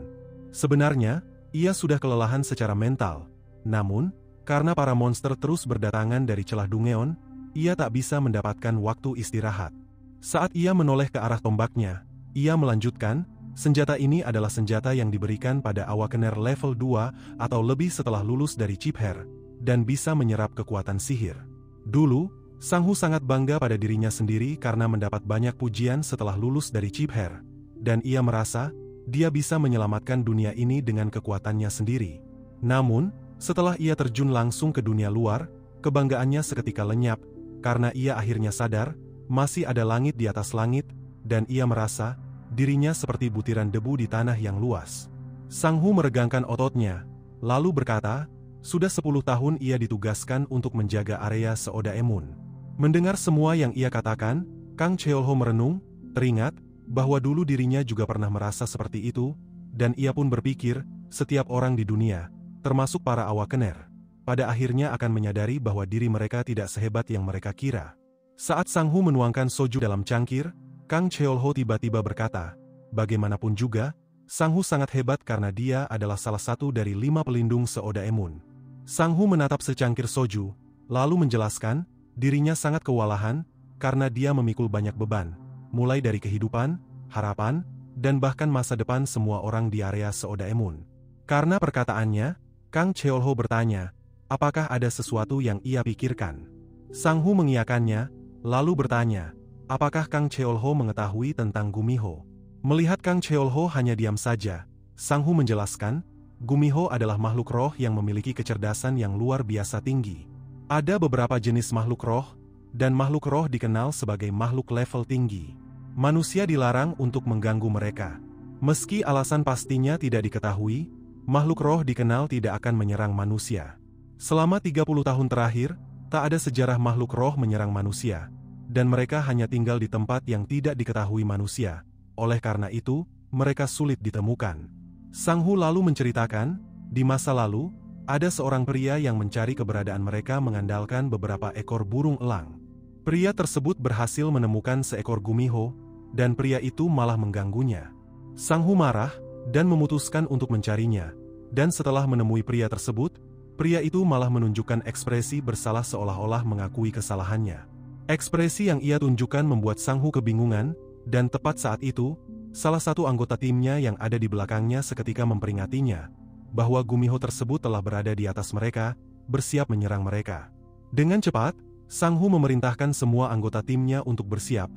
Sebenarnya, ia sudah kelelahan secara mental, namun, karena para monster terus berdatangan dari celah Dungeon, ia tak bisa mendapatkan waktu istirahat. Saat ia menoleh ke arah tombaknya, ia melanjutkan, senjata ini adalah senjata yang diberikan pada Awakener level 2 atau lebih setelah lulus dari Chip Hair, dan bisa menyerap kekuatan sihir. Dulu, Sang-hu sangat bangga pada dirinya sendiri karena mendapat banyak pujian setelah lulus dari Chip Hair, dan ia merasa, dia bisa menyelamatkan dunia ini dengan kekuatannya sendiri. Namun, setelah ia terjun langsung ke dunia luar, kebanggaannya seketika lenyap, karena ia akhirnya sadar, masih ada langit di atas langit, dan ia merasa, dirinya seperti butiran debu di tanah yang luas. Sang-hu meregangkan ototnya, lalu berkata, sudah 10 tahun ia ditugaskan untuk menjaga area Seodaemun. Mendengar semua yang ia katakan, Kang Cheol-ho merenung, teringat, bahwa dulu dirinya juga pernah merasa seperti itu, dan ia pun berpikir, setiap orang di dunia, termasuk para Awakener, pada akhirnya akan menyadari bahwa diri mereka tidak sehebat yang mereka kira. Saat Sang-hu menuangkan soju dalam cangkir, Kang Cheol-ho tiba-tiba berkata, bagaimanapun juga, Sang-hu sangat hebat karena dia adalah salah satu dari 5 pelindung Seodaemun. Sang-hu menatap secangkir soju, lalu menjelaskan, dirinya sangat kewalahan, karena dia memikul banyak beban, mulai dari kehidupan, harapan, dan bahkan masa depan semua orang di area Seodaemun. Karena perkataannya, Kang Cheol-ho bertanya, apakah ada sesuatu yang ia pikirkan? Sang-hu mengiyakannya, lalu bertanya, apakah Kang Cheol-ho mengetahui tentang Gumiho? Melihat Kang Cheol-ho hanya diam saja, Sang-hu menjelaskan, Gumiho adalah makhluk roh yang memiliki kecerdasan yang luar biasa tinggi. Ada beberapa jenis makhluk roh, dan makhluk roh dikenal sebagai makhluk level tinggi. Manusia dilarang untuk mengganggu mereka. Meski alasan pastinya tidak diketahui, makhluk roh dikenal tidak akan menyerang manusia. Selama 30 tahun terakhir, tak ada sejarah makhluk roh menyerang manusia, dan mereka hanya tinggal di tempat yang tidak diketahui manusia. Oleh karena itu, mereka sulit ditemukan. Sang-hu lalu menceritakan, di masa lalu, ada seorang pria yang mencari keberadaan mereka mengandalkan beberapa ekor burung elang. Pria tersebut berhasil menemukan seekor Gumiho, dan pria itu malah mengganggunya. Sang-hu marah, dan memutuskan untuk mencarinya, Dan setelah menemui pria tersebut, pria itu malah menunjukkan ekspresi bersalah seolah-olah mengakui kesalahannya. Ekspresi yang ia tunjukkan membuat Sang Hu kebingungan, dan tepat saat itu, salah satu anggota timnya yang ada di belakangnya seketika memperingatinya bahwa Gumiho tersebut telah berada di atas mereka, bersiap menyerang mereka. Dengan cepat, Sang Hu memerintahkan semua anggota timnya untuk bersiap,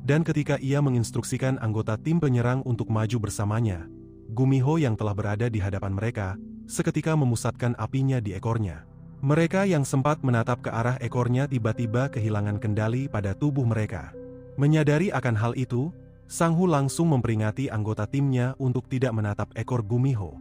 dan ketika ia menginstruksikan anggota tim penyerang untuk maju bersamanya, Gumiho yang telah berada di hadapan mereka, seketika memusatkan apinya di ekornya. Mereka yang sempat menatap ke arah ekornya tiba-tiba kehilangan kendali pada tubuh mereka. Menyadari akan hal itu, Sang Hu langsung memperingati anggota timnya untuk tidak menatap ekor Gumiho.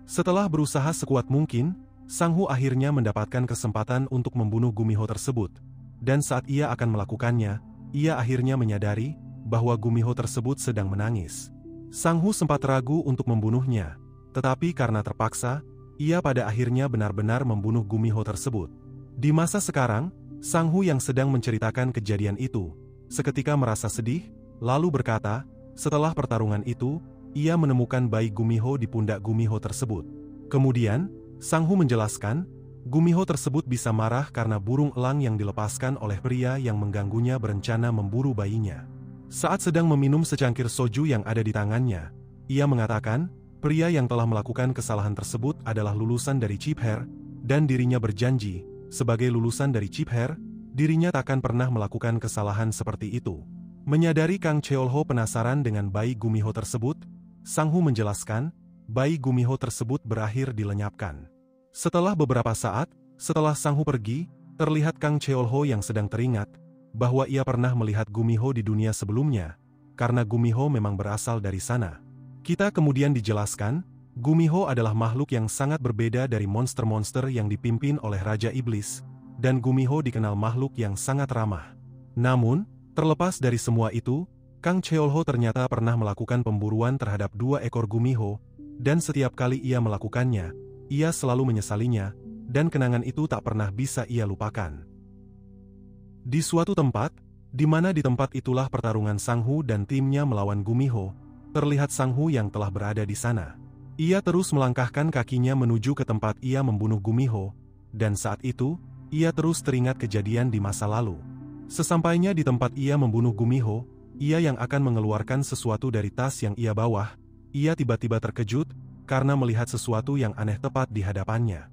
Setelah berusaha sekuat mungkin, Sang Hu akhirnya mendapatkan kesempatan untuk membunuh Gumiho tersebut. Dan saat ia akan melakukannya, ia akhirnya menyadari bahwa Gumiho tersebut sedang menangis. Sang Hu sempat ragu untuk membunuhnya, tetapi karena terpaksa, ia pada akhirnya benar-benar membunuh Gumiho tersebut. Di masa sekarang, Sang Hu yang sedang menceritakan kejadian itu, seketika merasa sedih, lalu berkata, setelah pertarungan itu, ia menemukan bayi Gumiho di pundak Gumiho tersebut. Kemudian, Sang Hu menjelaskan, Gumiho tersebut bisa marah karena burung elang yang dilepaskan oleh pria yang mengganggunya berencana memburu bayinya. Saat sedang meminum secangkir soju yang ada di tangannya, ia mengatakan, pria yang telah melakukan kesalahan tersebut adalah lulusan dari Chip Hair, dan dirinya berjanji, sebagai lulusan dari Chip Hair, dirinya takkan pernah melakukan kesalahan seperti itu. Menyadari Kang Cheolho penasaran dengan bayi Gumiho tersebut, Sang Hu menjelaskan, bayi Gumiho tersebut berakhir dilenyapkan. Setelah beberapa saat, setelah Sang Hu pergi, terlihat Kang Cheolho yang sedang teringat, bahwa ia pernah melihat Gumiho di dunia sebelumnya, karena Gumiho memang berasal dari sana. Kita kemudian dijelaskan, Gumiho adalah makhluk yang sangat berbeda dari monster-monster yang dipimpin oleh Raja Iblis, dan Gumiho dikenal makhluk yang sangat ramah. Namun, terlepas dari semua itu, Kang Cheolho ternyata pernah melakukan pemburuan terhadap 2 ekor Gumiho, dan setiap kali ia melakukannya, ia selalu menyesalinya, dan kenangan itu tak pernah bisa ia lupakan. Di suatu tempat, di mana di tempat itulah pertarungan Sang Hu dan timnya melawan Gumiho, terlihat Sang Hu yang telah berada di sana. Ia terus melangkahkan kakinya menuju ke tempat ia membunuh Gumiho, dan saat itu, ia terus teringat kejadian di masa lalu. Sesampainya di tempat ia membunuh Gumiho, ia yang akan mengeluarkan sesuatu dari tas yang ia bawa, ia tiba-tiba terkejut, karena melihat sesuatu yang aneh tepat di hadapannya.